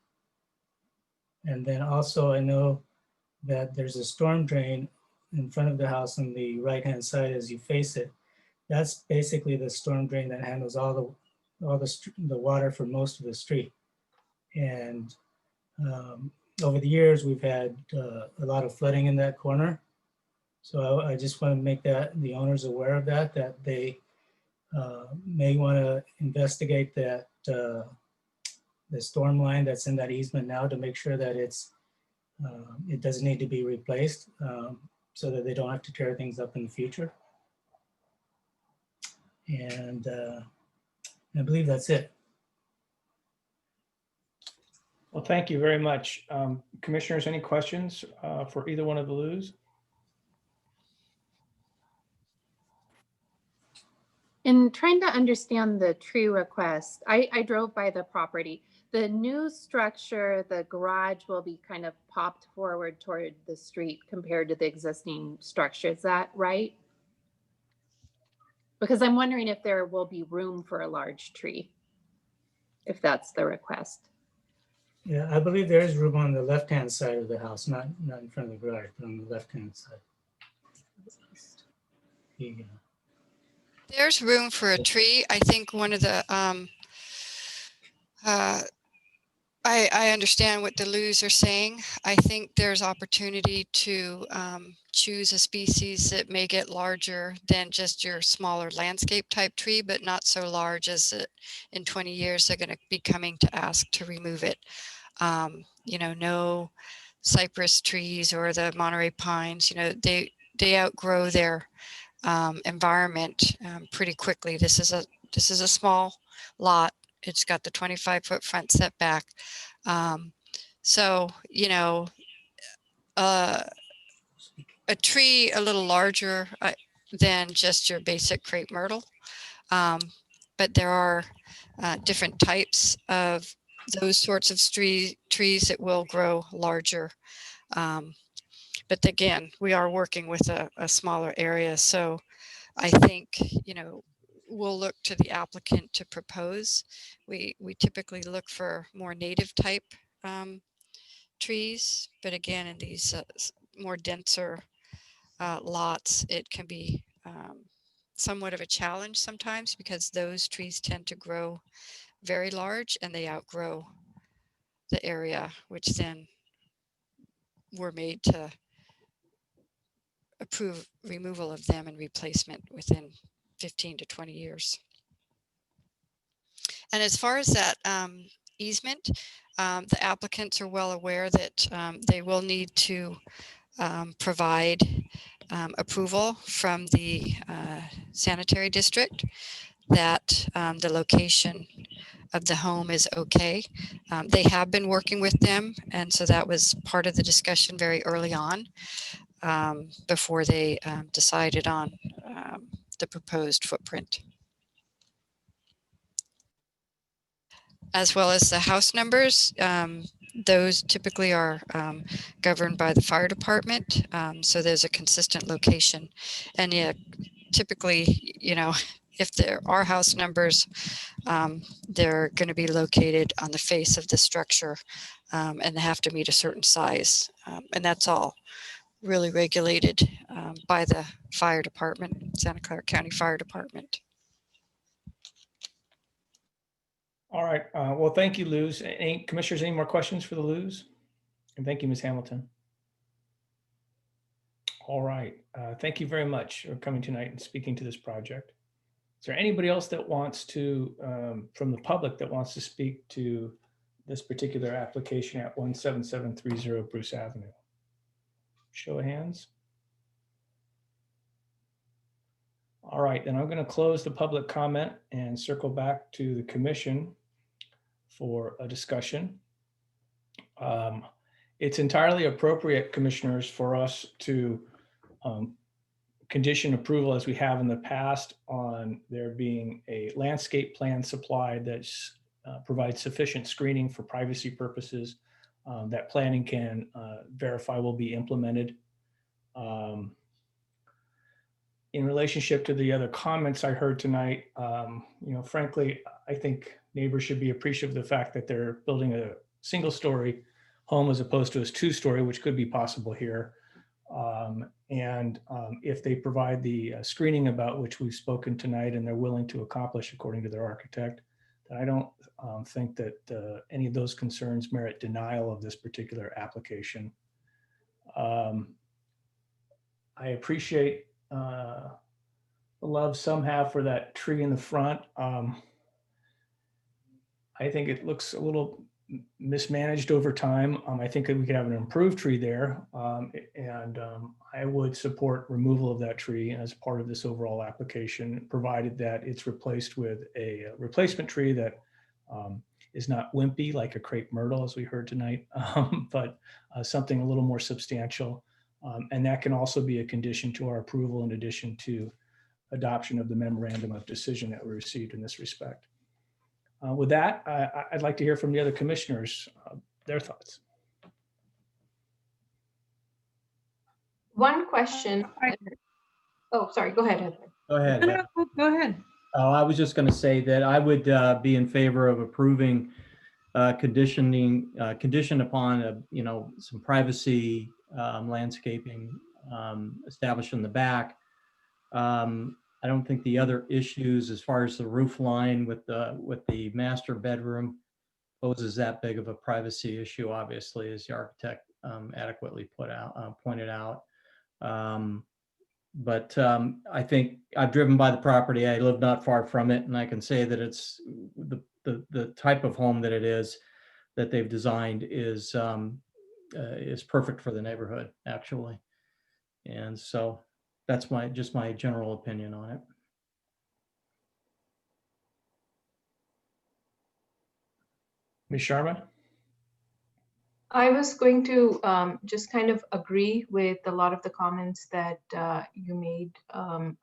And then also I know that there's a storm drain in front of the house on the right-hand side as you face it. That's basically the storm drain that handles all the water for most of the street. And over the years, we've had a lot of flooding in that corner. So I just want to make the owners aware of that they may want to investigate that the storm line that's in that easement now to make sure that it doesn't need to be replaced, so that they don't have to tear things up in the future. And I believe that's it. Well, thank you very much. Commissioners, any questions for either one of the Lou's? In trying to understand the tree request, I drove by the property. The new structure, the garage will be kind of popped forward toward the street compared to the existing structure. Is that right? Because I'm wondering if there will be room for a large tree, if that's the request. Yeah, I believe there is room on the left-hand side of the house, not in front of the garage, but on the left-hand side. Yeah. There's room for a tree. I think one of the, I understand what the Lou's are saying. I think there's opportunity to choose a species that may get larger than just your smaller landscape type tree, but not so large as it, in 20 years they're going to be coming to ask to remove it. You know, no cypress trees or the Monterey pines, you know, they outgrow their environment pretty quickly. This is a small lot. It's got the 25-foot front setback. So, you know, a tree a little larger than just your basic crepe myrtle. But there are different types of those sorts of trees that will grow larger. But again, we are working with a smaller area. So I think, you know, we'll look to the applicant to propose. We typically look for more native type trees, but again, in these more denser lots, it can be somewhat of a challenge sometimes because those trees tend to grow very large and they outgrow the area, which then we're made to approve removal of them and replacement within 15 to 20 years. And as far as that easement, the applicants are well aware that they will need to provide approval from the sanitary district that the location of the home is okay. They have been working with them, and so that was part of the discussion very early on before they decided on the proposed footprint. As well as the house numbers, those typically are governed by the fire department. So there's a consistent location. And yeah, typically, you know, if there are house numbers, they're going to be located on the face of the structure and they have to meet a certain size. And that's all really regulated by the fire department, Santa Clara County Fire Department. All right. Well, thank you, Luz. Commissioners, any more questions for the Luz? And thank you, Ms. Hamilton. All right. Thank you very much for coming tonight and speaking to this project. Is there anybody else that wants to, from the public, that wants to speak to this particular application at 17730 Bruce Avenue? Show of hands. All right, then I'm going to close the public comment and circle back to the commission for a discussion. It's entirely appropriate, commissioners, for us to condition approval, as we have in the past, on there being a landscape plan supplied that provides sufficient screening for privacy purposes that planning can verify will be implemented. In relationship to the other comments I heard tonight, frankly, I think neighbors should be appreciative of the fact that they're building a single-story home as opposed to a two-story, which could be possible here. If they provide the screening about which we've spoken tonight and they're willing to accomplish according to their architect, then I don't think that any of those concerns merit denial of this particular application. I appreciate the love some have for that tree in the front. I think it looks a little mismanaged over time. I think that we could have an improved tree there. I would support removal of that tree as part of this overall application, provided that it's replaced with a replacement tree that is not wimpy like a crepe myrtle, as we heard tonight, but something a little more substantial. And that can also be a condition to our approval, in addition to adoption of the memorandum of decision that we received in this respect. With that, I'd like to hear from the other commissioners, their thoughts. One question. Oh, sorry, go ahead, Heather. Go ahead. No, go ahead. Oh, I was just going to say that I would be in favor of approving condition upon some privacy landscaping established in the back. I don't think the other issues, as far as the roof line with the master bedroom, poses that big of a privacy issue, obviously, as the architect adequately pointed out. But I think I've driven by the property. I live not far from it, and I can say that it's the type of home that it is that they've designed is perfect for the neighborhood, actually. And so that's just my general opinion on it. Ms. Sharma? I was going to just kind of agree with a lot of the comments that you made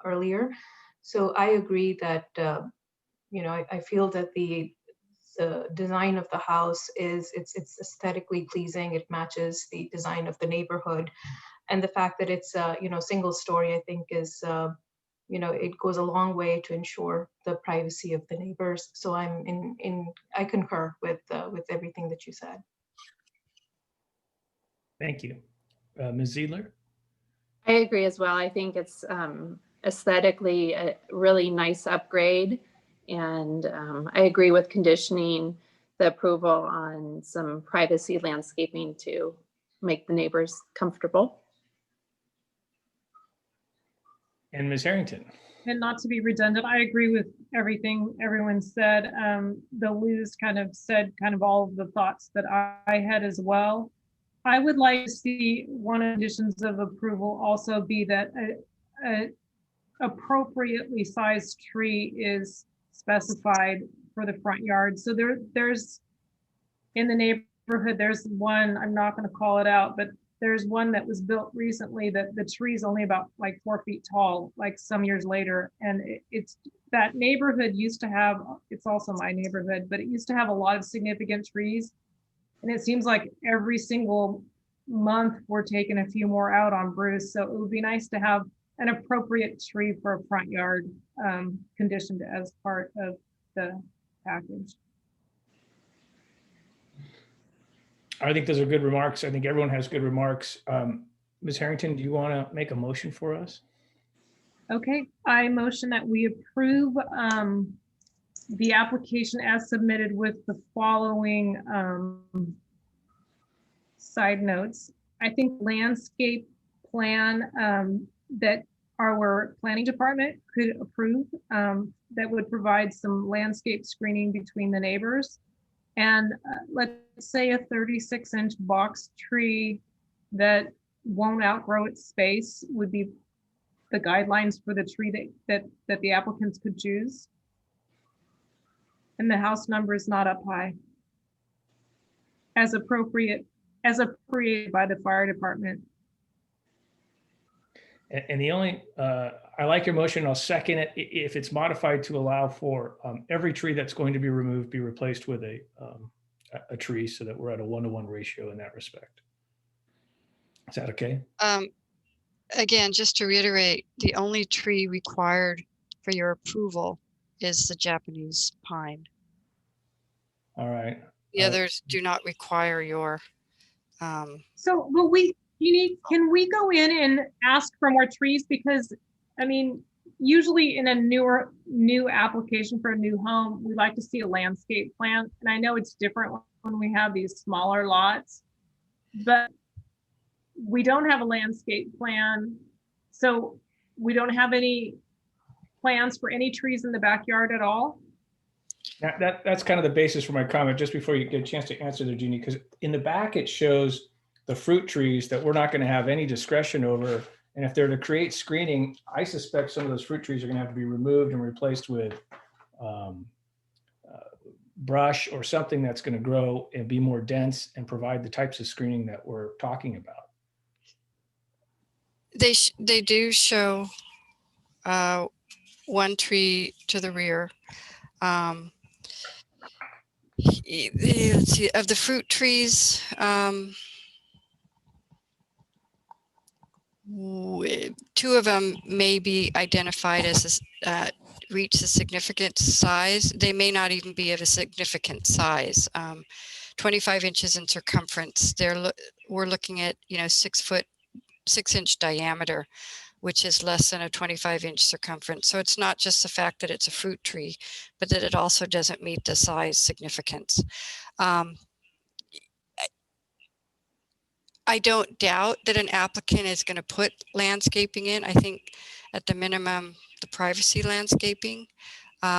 earlier. So I agree that, I feel that the design of the house it's aesthetically pleasing. It matches the design of the neighborhood. And the fact that it's, single story, I think is, it goes a long way to ensure the privacy of the neighbors. So I concur with everything that you said. Thank you. Ms. Ziedler? I agree as well. I think it's aesthetically a really nice upgrade. And I agree with conditioning the approval on some privacy landscaping to make the neighbors comfortable. And Ms. Harrington? And not to be redundant, I agree with everything everyone said. Though Liz kind of said all of the thoughts that I had as well. I would like to see one of the conditions of approval also be that a appropriately sized tree is specified for the front yard. So there's in the neighborhood, there's one, I'm not going to call it out, but there's one that was built recently that the tree is only about like 4 feet tall, like some years later. And it's that neighborhood used to have, it's also my neighborhood, but it used to have a lot of significant trees. And it seems like every single month we're taking a few more out on Bruce. So it would be nice to have an appropriate tree for a front yard conditioned as part of the package. I think those are good remarks. I think everyone has good remarks. Ms. Harrington, do you want to make a motion for us? Okay, I motion that we approve the application as submitted with the following side notes. I think landscape plan that our planning department could approve that would provide some landscape screening between the neighbors. And let's say a 36-inch box tree that won't outgrow its space would be the guidelines for the tree that the applicants could choose. And the house number is not up high. As appropriate by the fire department. And the only, I like your motion, I'll second it, if it's modified to allow for every tree that's going to be removed be replaced with a tree, so that we're at a 1-to-1 ratio in that respect. Is that okay? Again, just to reiterate, the only tree required for your approval is the Japanese pine. All right. The others do not require your. So, but can we go in and ask for more trees? Because, I mean, usually in a new application for a new home, we like to see a landscape plan. And I know it's different when we have these smaller lots, but we don't have a landscape plan. So we don't have any plans for any trees in the backyard at all. That's kind of the basis for my comment, just before you get a chance to answer there, Jeannie, because in the back it shows the fruit trees that we're not going to have any discretion over. And if they're to create screening, I suspect some of those fruit trees are going to have to be removed and replaced with brush or something that's going to grow and be more dense and provide the types of screening that we're talking about. They do show one tree to the rear. Let's see, of the fruit trees, 2 of them may be identified as reach a significant size. They may not even be of a significant size. 25 inches in circumference. We're looking at 6-inch diameter, which is less than a 25-inch circumference. So it's not just the fact that it's a fruit tree, but that it also doesn't meet the size significance. I don't doubt that an applicant is going to put landscaping in. I think at the minimum, the privacy landscaping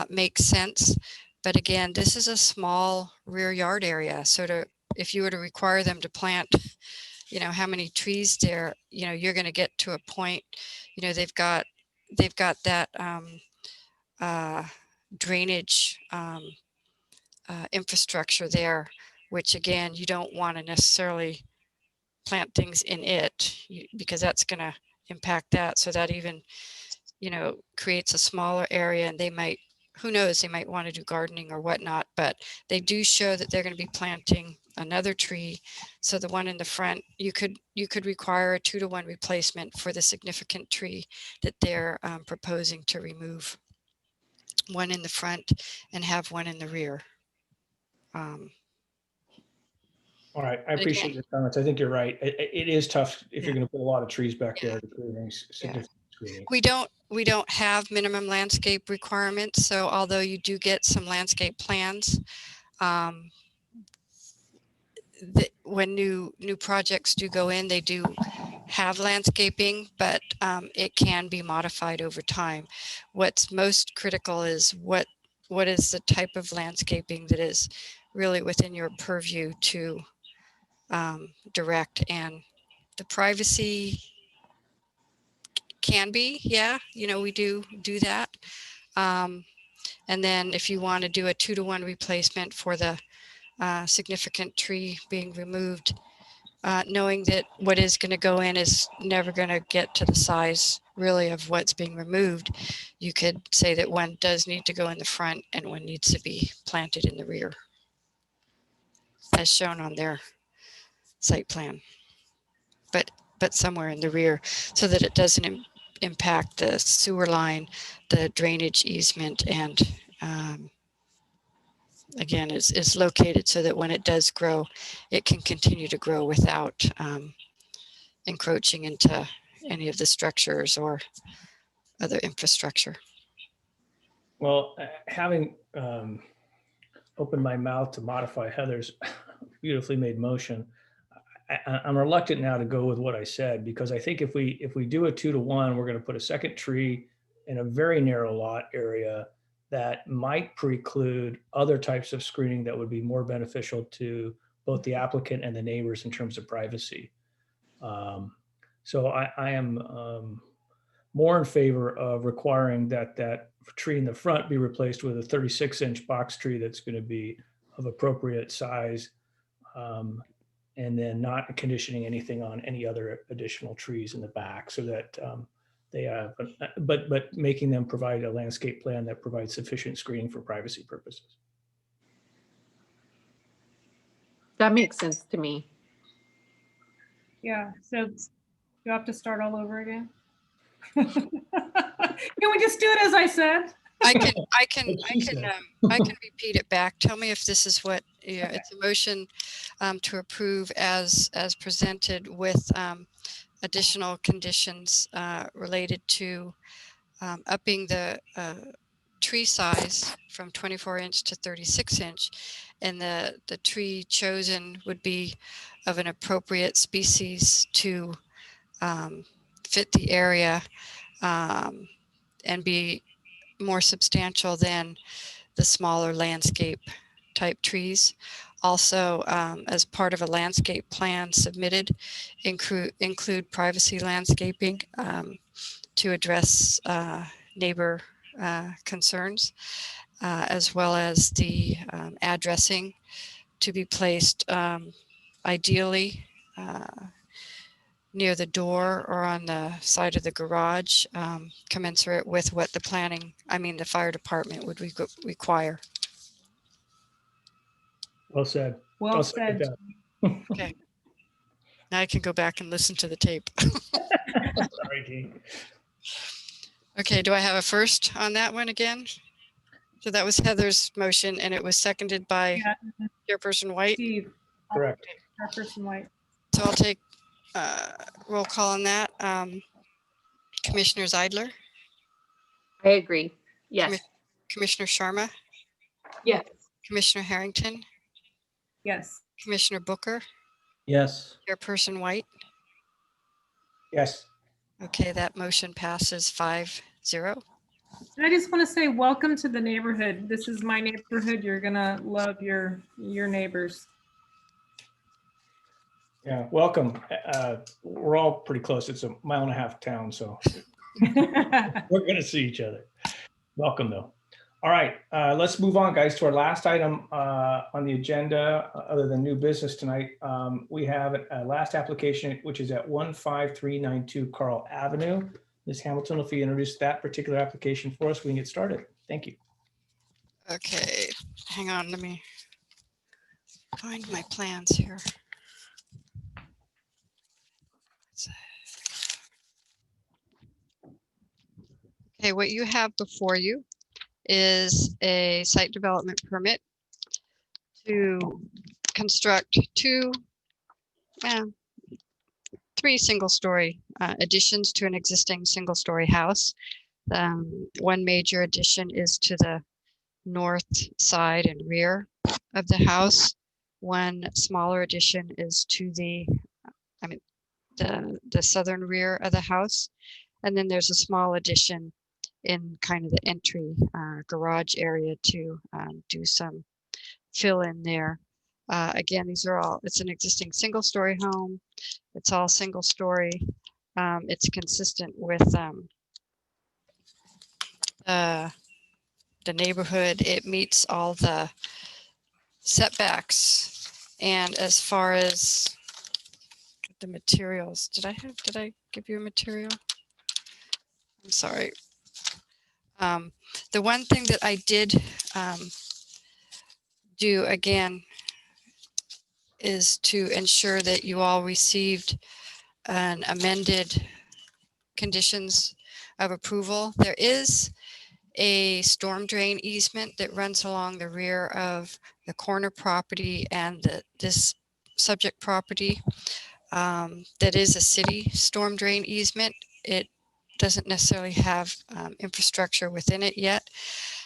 makes sense. But again, this is a small rear yard area. So if you were to require them to plant how many trees there, you're going to get to a point, they've got that drainage infrastructure there, which again, you don't want to necessarily plant things in it because that's going to impact that. So that even, creates a smaller area, and they might, who knows, they might want to do gardening or whatnot, but they do show that they're going to be planting another tree. So the one in the front, you could require a 2-to-1 replacement for the significant tree that they're proposing to remove. One in the front and have one in the rear. All right, I appreciate your comments. I think you're right. It is tough if you're going to put a lot of trees back there to create any significant screening. We don't have minimum landscape requirements. So although you do get some landscape plans, when new projects do go in, they do have landscaping, but it can be modified over time. What's most critical is what is the type of landscaping that is really within your purview to direct, and the privacy can be, we do that. And then if you want to do a 2-to-1 replacement for the significant tree being removed, knowing that what is going to go in is never going to get to the size really of what's being removed, you could say that one does need to go in the front and one needs to be planted in the rear, as shown on their site plan, but somewhere in the rear, so that it doesn't impact the sewer line, the drainage easement, and again, is located so that when it does grow, it can continue to grow without encroaching into any of the structures or other infrastructure. Well, having opened my mouth to modify Heather's beautifully made motion, I'm reluctant now to go with what I said, because I think if we do a 2-to-1, we're going to put a second tree in a very narrow lot area that might preclude other types of screening that would be more beneficial to both the applicant and the neighbors in terms of privacy. So I am more in favor of requiring that tree in the front be replaced with a 36-inch box tree that's going to be of appropriate size, and then not conditioning anything on any other additional trees in the back, so that they have, but making them provide a landscape plan that provides sufficient screening for privacy purposes. That makes sense to me. Yeah, so you have to start all over again. Can we just do it as I said? I can repeat it back. Tell me if this is what, yeah, Okay. it's a motion to approve as presented with additional conditions related to upping the tree size from 24-inch to 36-inch, and the tree chosen would be of an appropriate species to fit the area, and be more substantial than the smaller landscape type trees. Also, as part of a landscape plan submitted, include privacy landscaping to address neighbor concerns, as well as the addressing to be placed ideally near the door or on the side of the garage, commensurate with what the fire department would require. Well said. Well I'll said. second that. Okay. Now I can go back and listen to the tape. Sorry, Dean. Okay, do I have a first on that one again? So that was Heather's motion, and it was seconded by Chairperson White. Steve. Correct. Chairperson White. So I'll take roll call on that. Commissioner Zeidler, I agree. Yes. Commissioner Sharma, Yes. Commissioner Harrington, Yes. Commissioner Booker, Yes. Chairperson White. Yes. Okay, that motion passes 5-0. And I just want to say welcome to the neighborhood. This is my neighborhood. You're gonna love your neighbors. Yeah, welcome. We're all pretty close. It's a 1.5 mile town, so we're going to see each other. Welcome, though. All right, let's move on, guys, to our last item on the agenda, other than new business tonight. We have a last application, which is at 15392 Carl Avenue. Ms. Hamilton, if you introduce that particular application for us, we can get started. Thank you. Okay, hang on, let me find my plans here. Okay, what you have before you is a site development permit to construct three single-story additions to an existing single-story house. One major addition is to the north side and rear of the house. One smaller addition is to the southern rear of the house. And then there's a small addition in kind of the entry garage area to do some fill in there. Again, it's an existing single-story home. It's all single-story. It's consistent with the neighborhood. It meets all the setbacks. And as far as the materials, did I give you a material? I'm sorry. The one thing that I did do again is to ensure that you all received an amended conditions of approval. There is a storm drain easement that runs along the rear of the corner property and this subject property. That is a city storm drain easement. It doesn't necessarily have infrastructure within it yet.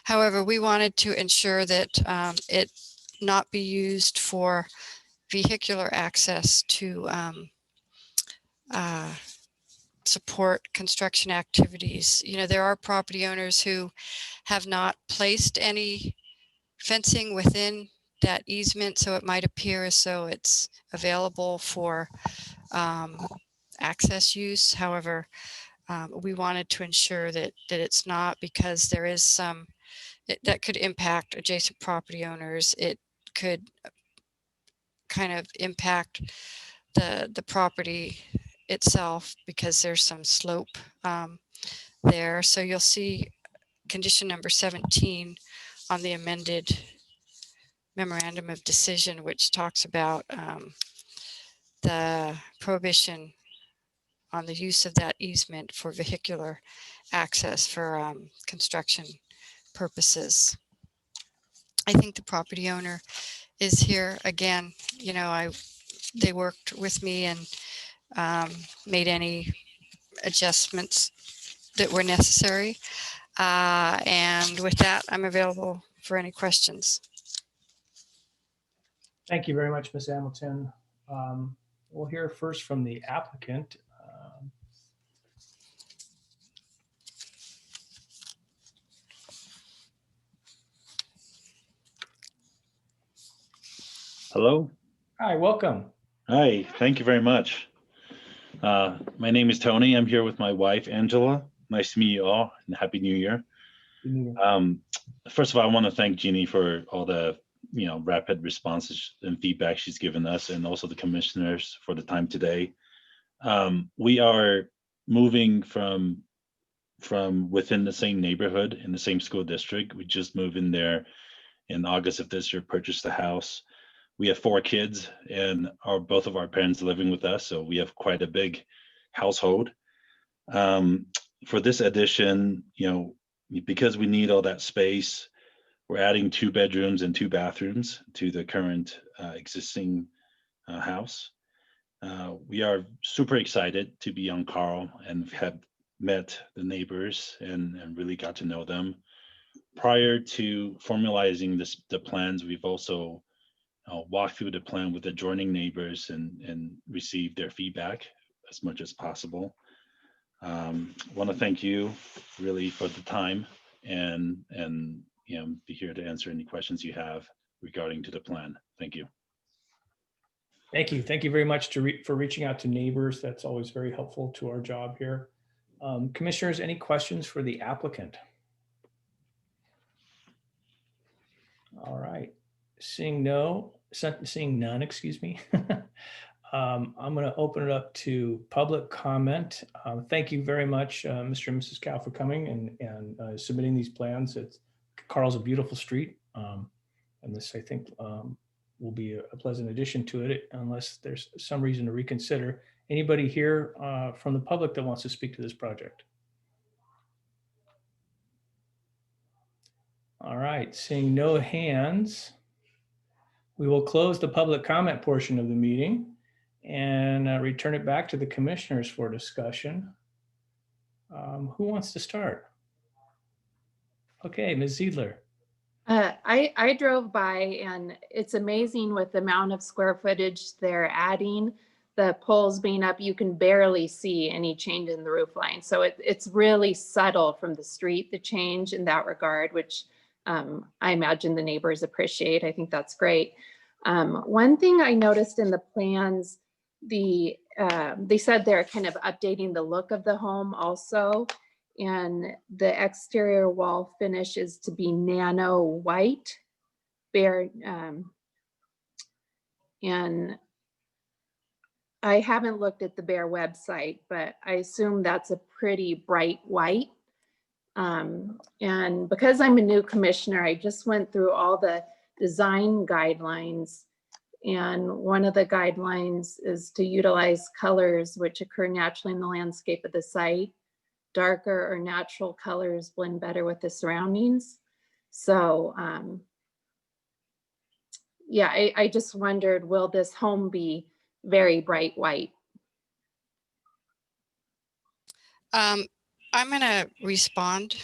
However, we wanted to ensure that it not be used for vehicular access to support construction activities. You know, there are property owners who have not placed any fencing within that easement, so it might appear as though it's available for access use. However, we wanted to ensure that it's not, because there is some that could impact adjacent property owners. It could kind of impact the property itself because there's some slope there. So you'll see condition number 17 on the amended memorandum of decision, which talks about the prohibition on the use of that easement for vehicular access for construction purposes. I think the property owner is here again. You know, they worked with me and made any adjustments that were necessary. And with that, I'm available for any questions. Thank you very much, Ms. Hamilton. We'll hear first from the applicant. Hello. Hi, welcome. Hi, thank you very much. My name is Tony. I'm here with my wife, Angela. Nice to meet you all, and Happy New Year. First of all, I want to thank Jeannie for all the rapid responses and feedback she's given us, and also the commissioners for the time today. We are moving from within the same neighborhood in the same school district. We just moved in there in August of this year, purchased the house. We have 4 kids, and both of our parents living with us, so we have quite a big household. For this addition, because we need all that space, we're adding 2 bedrooms and 2 bathrooms to the current existing house. We are super excited to be on Carl and have met the neighbors and really got to know them. Prior to formalizing the plans, we've also walk through the plan with adjoining neighbors and receive their feedback as much as possible. Want to thank you really for the time and be here to answer any questions you have regarding to the plan. Thank you. Thank you. Thank you very much for reaching out to neighbors. That's always very helpful to our job here. Commissioners, any questions for the applicant? All right. Seeing none, excuse me. I'm going to open it up to public comment. Thank you very much, Mr. and Mrs. Cow, for coming and submitting these plans. Carl's a beautiful street, and this, I think, will be a pleasant addition to it, unless there's some reason to reconsider. Anybody here from the public that wants to speak to this project? All right, seeing no hands, we will close the public comment portion of the meeting and return it back to the commissioners for discussion. Who wants to start? Okay, Ms. Ziedler. I drove by, and it's amazing with the amount of square footage they're adding. The poles being up, you can barely see any change in the roof line. So it's really subtle from the street, the change in that regard, which I imagine the neighbors appreciate. I think that's great. One thing I noticed in the plans, they said they're kind of updating the look of the home also. And the exterior wall finish is to be nano white, bare, and I haven't looked at the Bear website, but I assume that's a pretty bright white. And because I'm a new commissioner, I just went through all the design guidelines. And one of the guidelines is to utilize colors which occur naturally in the landscape of the site. Darker or natural colors blend better with the surroundings. So yeah, I just wondered, will this home be very bright white? I'm going to respond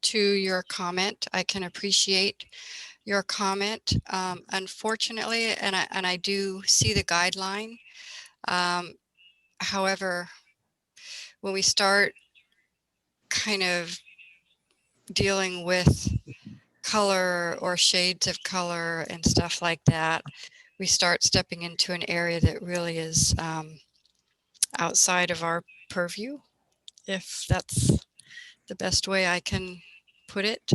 to your comment. I can appreciate your comment. Unfortunately, and I do see the guideline. However, when we start kind of dealing with color or shades of color and stuff like that, we start stepping into an area that really is outside of our purview, if that's the best way I can put it.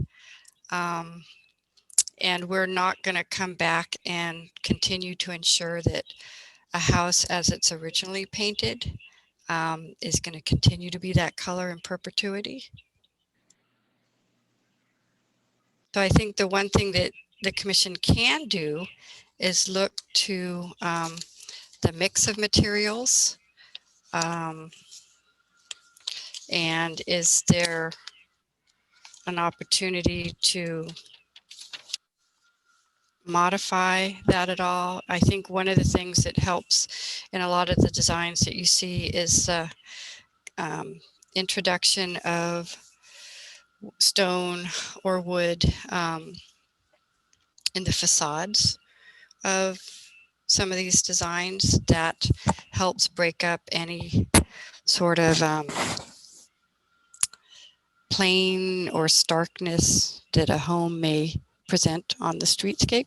And we're not going to come back and continue to ensure that a house as it's originally painted is going to continue to be that color in perpetuity. So I think the one thing that the commission can do is look to the mix of materials. And is there an opportunity to modify that at all? I think one of the things that helps in a lot of the designs that you see is the introduction of stone or wood in the facades of some of these designs. That helps break up any sort of plain or starkness that a home may present on the streetscape.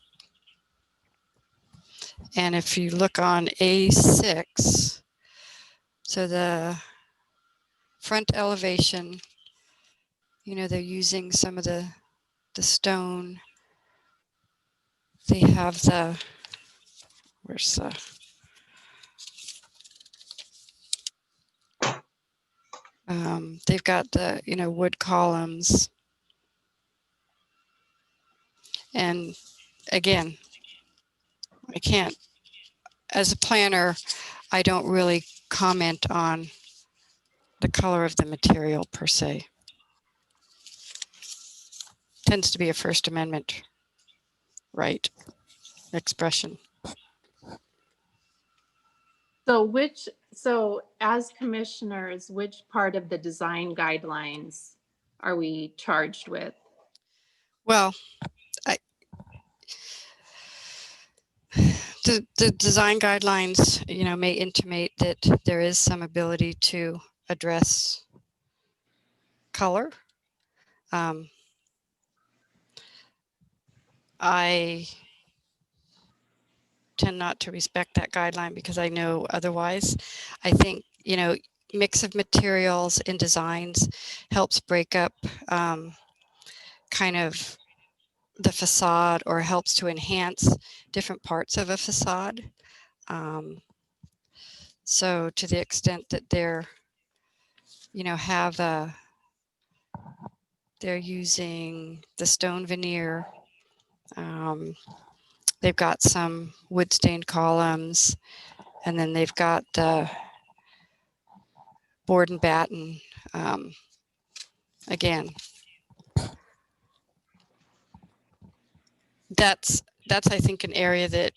And if you look on A6, so the front elevation, you know, they're using some of the stone. They have the, where's the, they've got the, you know, wood columns. And again, I can't, as a planner, I don't really comment on the color of the material per se. Tends to be a First Amendment right expression. So as commissioners, which part of the design guidelines are we charged with? Well, the design guidelines, you know, may intimate that there is some ability to address color. I tend not to respect that guideline because I know otherwise. I think, you know, mix of materials in designs helps break up kind of the facade, or helps to enhance different parts of a facade. So to the extent that they're, you know, have a, they're using the stone veneer. They've got some wood stained columns, and then they've got the board and batten. Again, that's I think an area that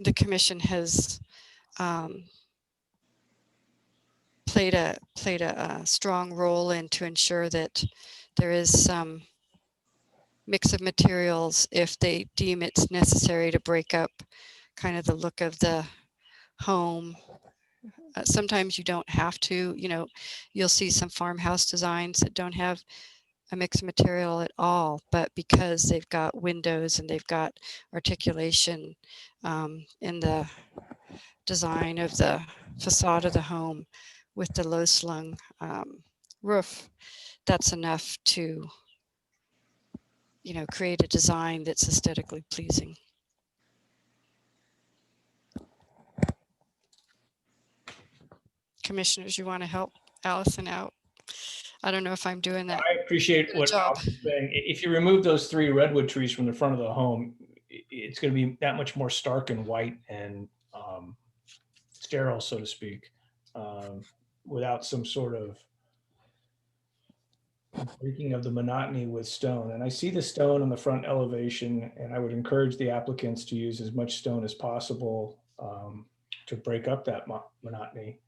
the commission has played a strong role in, to ensure that there is some mix of materials if they deem it's necessary to break up kind of the look of the home. Sometimes you don't have to, you know, you'll see some farmhouse designs that don't have a mix of material at all, but because they've got windows and they've got articulation in the design of the facade of the home with the low slung roof, that's enough to, you know, create a design that's aesthetically pleasing. Commissioners, you want to help Allison out? I don't know if I'm doing that. I appreciate what Allison's saying. If you remove those 3 redwood trees from the front of the home, it's going to be that much more stark and white and sterile, so to speak, without some sort of breaking of the monotony with stone. And I see the stone on the front elevation, and I would encourage the applicants to use as much stone as possible to break up that monotony.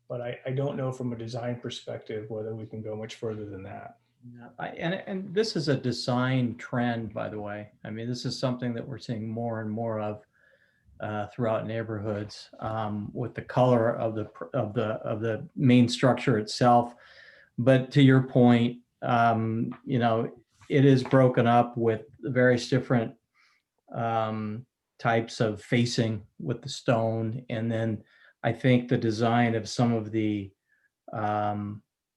But I don't know from a design perspective whether we can go much further than that. And this is a design trend, by the way. I mean, this is something that we're seeing more and more of throughout neighborhoods, with the color of the main structure itself. But to your point, you know, it is broken up with various different types of facing with the stone, and then I think the design of some of the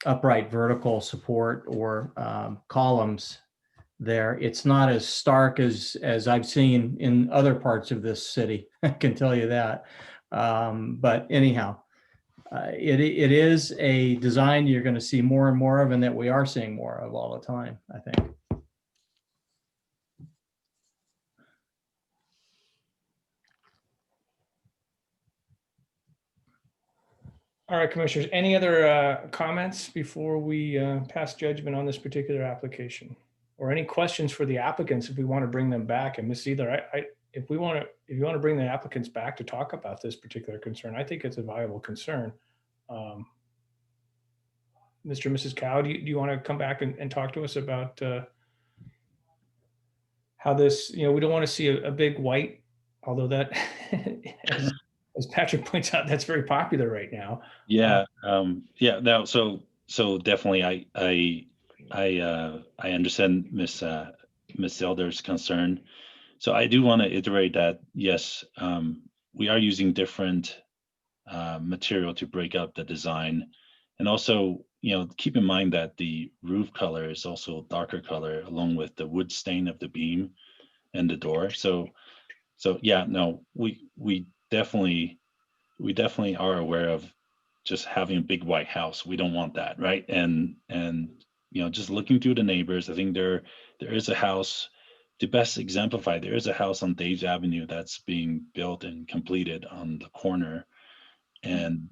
upright vertical support or columns there, it's not as stark as I've seen in other parts of this city. I can tell you that. But anyhow, it is a design you're going to see more and more of, and that we are seeing more of all the time, I think. All right, Commissioners, any other comments before we pass judgment on this particular application? Or any questions for the applicants if we want to bring them back? And Ms. Either, if you want to bring the applicants back to talk about this particular concern, I think it's a viable concern. Mr. and Mrs. Cow, do you want to come back and talk to us about how this, you know, we don't want to see a big white, although that, as Patrick points out, that's very popular right now. Yeah. Yeah. No. So definitely, I understand Miss Elder's concern. So I do want to iterate that yes, we are using different material to break up the design, and also, you know, keep in mind that the roof color is also darker color along with the wood stain of the beam and the door. So yeah, no, we definitely are aware of just having a big white house. We don't want that, right? And you know, just looking through the neighbors, I think there is a house, to best exemplify, there is a house on Dave's Avenue that's being built and completed on the corner, and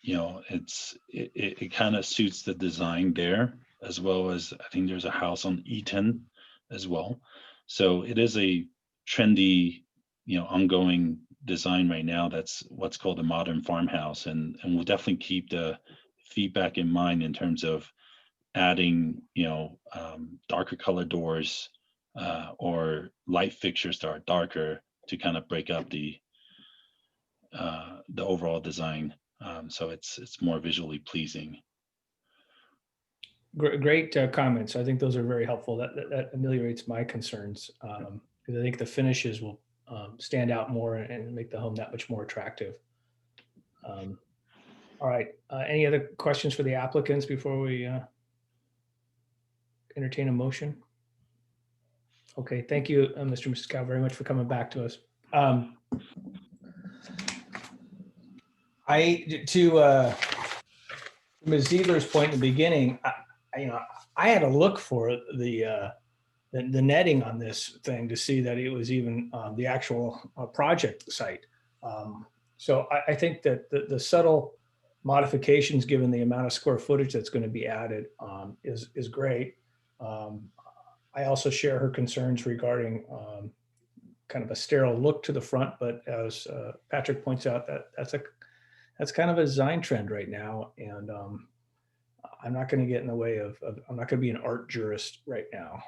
you know, it kind of suits the design there, as well as I think there's a house on Eaton as well. So it is a trendy, you know, ongoing design right now. That's what's called a modern farmhouse, and we'll definitely keep the feedback in mind in terms of adding, you know, darker color doors or light fixtures that are darker to kind of break up the overall design, so it's more visually pleasing. Great comments. I think those are very helpful. That ameliorates my concerns, because I think the finishes will stand out more and make the home that much more attractive. All right. Any other questions for the applicants before we entertain a motion? Okay. Thank you, Mr. and Mrs. Cow, very much for coming back to us. To Ms. Ziegler's point in the beginning, I had to look for the netting on this thing to see that it was even the actual project site. So I think that the subtle modifications, given the amount of square footage that's going to be added, is great. I also share her concerns regarding kind of a sterile look to the front, but as Patrick points out, that's kind of a design trend right now, and I'm not going to get in the way of I'm not going to be an art jurist right now.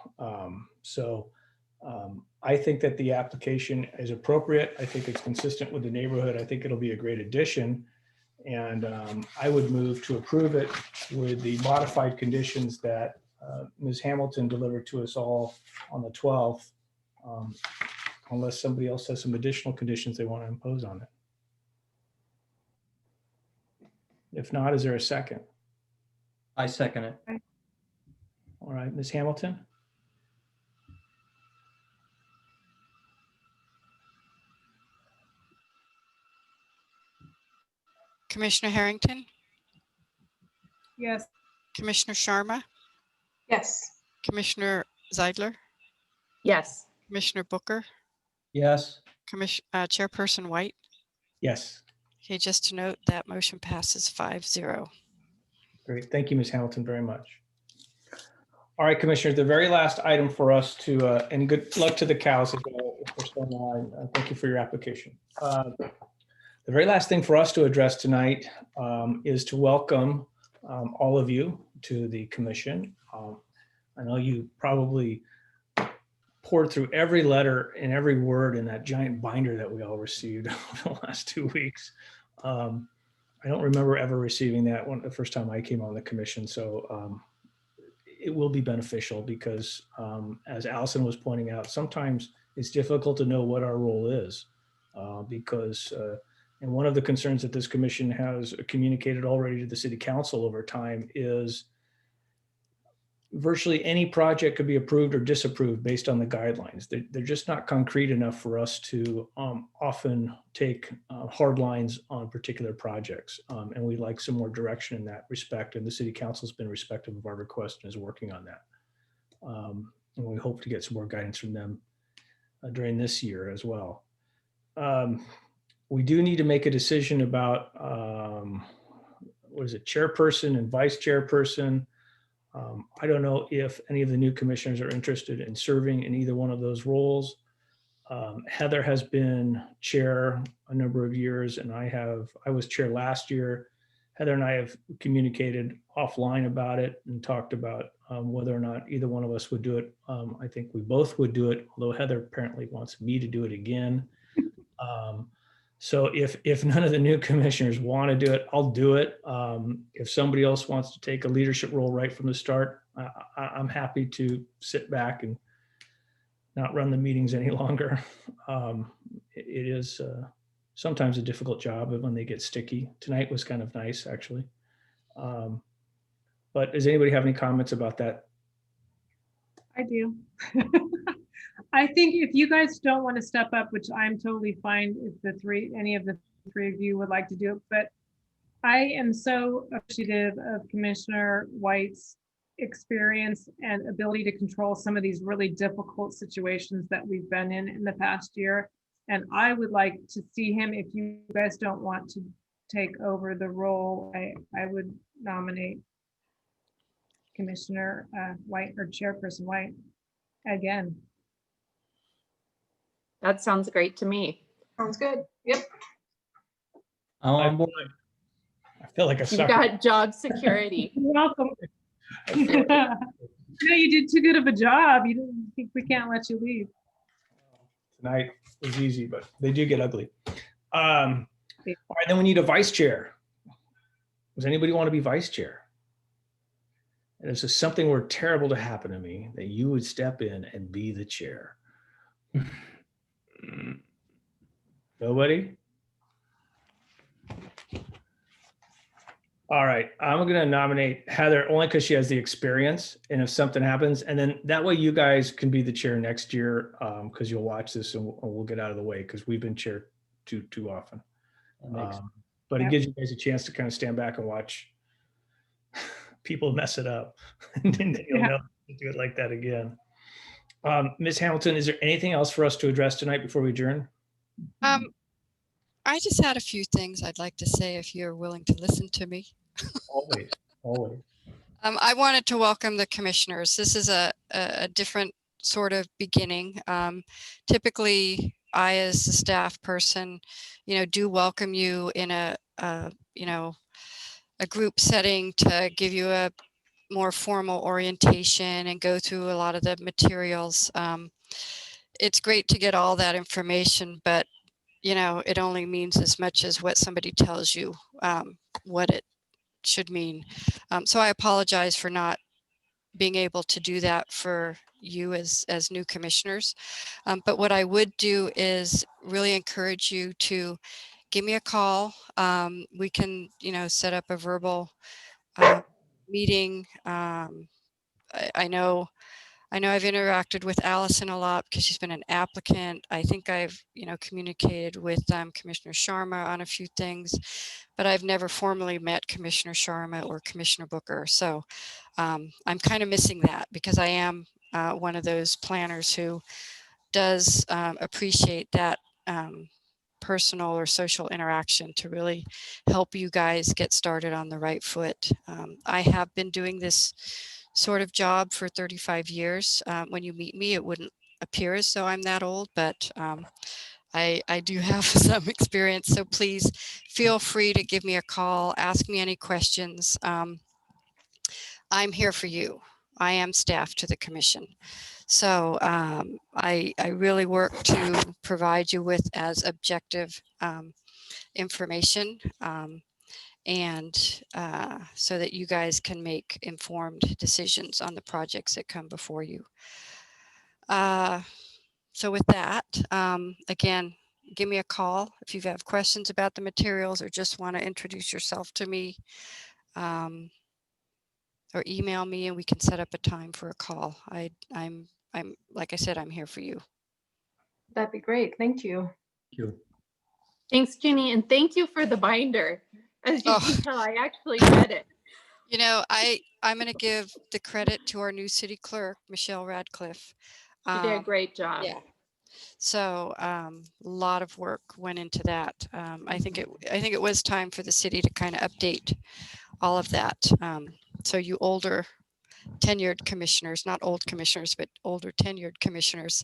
I think that the application is appropriate. I think it's consistent with the neighborhood. I think it'll be a great addition, and I would move to approve it with the modified conditions that Ms. Hamilton delivered to us all on the 12th, unless somebody else has some additional conditions they want to impose on it. If not, is there a second? I second it. All right, Ms. Hamilton? Commissioner Harrington, Yes. Commissioner Sharma, Yes. Commissioner Zeidler, Yes. Commissioner Booker, Yes. Chairperson White. Yes. Okay, just to note that motion passes 5-0. Great. Thank you, Ms. Hamilton, very much. All right, Commissioners, the very last item for us to, and good luck to the cows if they're still online. Thank you for your application. The very last thing for us to address tonight is to welcome all of you to the commission. I know you probably poured through every letter and every word in that giant binder that we all received over the last 2 weeks. I don't remember ever receiving that one the first time I came on the commission. So it will be beneficial because as Allison was pointing out, sometimes it's difficult to know what our role is because and one of the concerns that this commission has communicated already to the city council over time is virtually any project could be approved or disapproved based on the guidelines. They're just not concrete enough for us to often take hard lines on particular projects. And we'd like some more direction in that respect. And the city council's been respectful of our request and is working on that. And we hope to get some more guidance from them during this year as well. We do need to make a decision about, what is it, chairperson and vice chairperson. I don't know if any of the new commissioners are interested in serving in either one of those roles. Heather has been chair a number of years, and I was chair last year. Heather and I have communicated offline about it and talked about whether or not either one of us would do it. I think we both would do it, although Heather apparently wants me to do it again. So if none of the new commissioners want to do it, I'll do it. If somebody else wants to take a leadership role right from the start, I'm happy to sit back and not run the meetings any longer. It is sometimes a difficult job when they get sticky. Tonight was kind of nice, actually. But does anybody have any comments about that? I do. I think if you guys don't want to step up, which I'm totally fine if any of the three of you would like to do it, but I am so appreciative of Commissioner White's experience and ability to control some of these really difficult situations that we've been in the past year. And I would like to see him, if you guys don't want to take over the role, I would nominate Commissioner White or Chairperson White again. That sounds great to me. Sounds good. Yep. I'm on board. I feel like a You've sucker. got job security. You're welcome. No, you did too good of a job. You didn't think we can't let you leave. Tonight was easy, but they do get ugly. All right, then we need a vice chair. Does anybody want to be vice chair? And if there's something were terrible to happen to me, that you would step in and be the chair. Nobody? All right, I'm going to nominate Heather only because she has the experience. And if something happens, and then that way you guys can be the chair next year because you'll watch this and we'll get out of the way because we've been chair too often. But it gives you guys a chance to kind of stand back and watch people mess it up. And then you'll know to do it like that again. Ms. Hamilton, is there anything else for us to address tonight before we adjourn? I just had a few things I'd like to say if you're willing to listen to me. Always, always. I wanted to welcome the commissioners. This is a different sort of beginning. Typically, I, as a staff person, do welcome you in a group setting to give you a more formal orientation and go through a lot of the materials. It's great to get all that information, but it only means as much as what somebody tells you what it should mean. So I apologize for not being able to do that for you as new commissioners. But what I would do is really encourage you to give me a call. We can, set up a verbal meeting. I know I've interacted with Allison a lot because she's been an applicant. I think I've, communicated with Commissioner Sharma on a few things, but I've never formally met Commissioner Sharma or Commissioner Booker. So I'm kind of missing that because I am one of those planners who does appreciate that personal or social interaction to really help you guys get started on the right foot. I have been doing this sort of job for 35 years. When you meet me, it wouldn't appear as though I'm that old, but I do have some experience. So please feel free to give me a call, ask me any questions. I'm here for you. I am staff to the commission. So I really work to provide you with as objective information and so that you guys can make informed decisions on the projects that come before you. So with that, again, give me a call if you have questions about the materials or just want to introduce yourself to me, or email me and we can set up a time for a call. I'm like I said, I'm here for you. That'd be great. Thank you. Thank you. Thanks, Ginny, and thank you for the binder. As you Oh. can tell, I actually read it. You know, I'm going to give the credit to our new city clerk, Michelle Radcliffe. You did a great job. Yeah. So a lot of work went into that. I think it was time for the city to kind of update all of that. So you older tenured commissioners, not old commissioners, but older tenured commissioners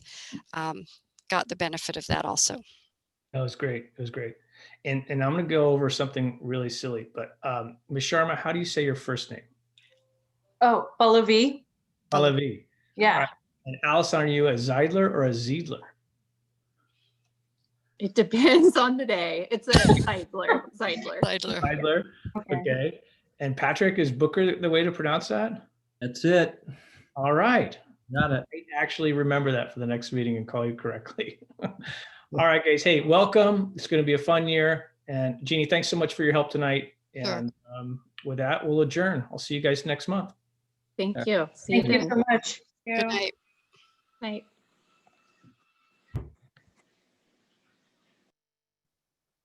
got the benefit of that also. That was great. It was great. And I'm going to go over something really silly, but Ms. Sharma, how do you say your first name? Oh, Pallavi. Pallavi. Yeah. All right. And Allison, are you a Zeidler or a Ziedler? It depends on the day. It's a Zeidler. Zeidler. Okay. And Patrick, is Booker the way to pronounce that? That's it. All right. Got it. I actually remember that for the next meeting and call you correctly. All right, guys. Hey, welcome. It's going to be a fun year. And Jeannie, thanks so much for your help tonight. And with that, we'll adjourn. I'll see you guys next month. Thank you. Thank you so much. Good night. Night.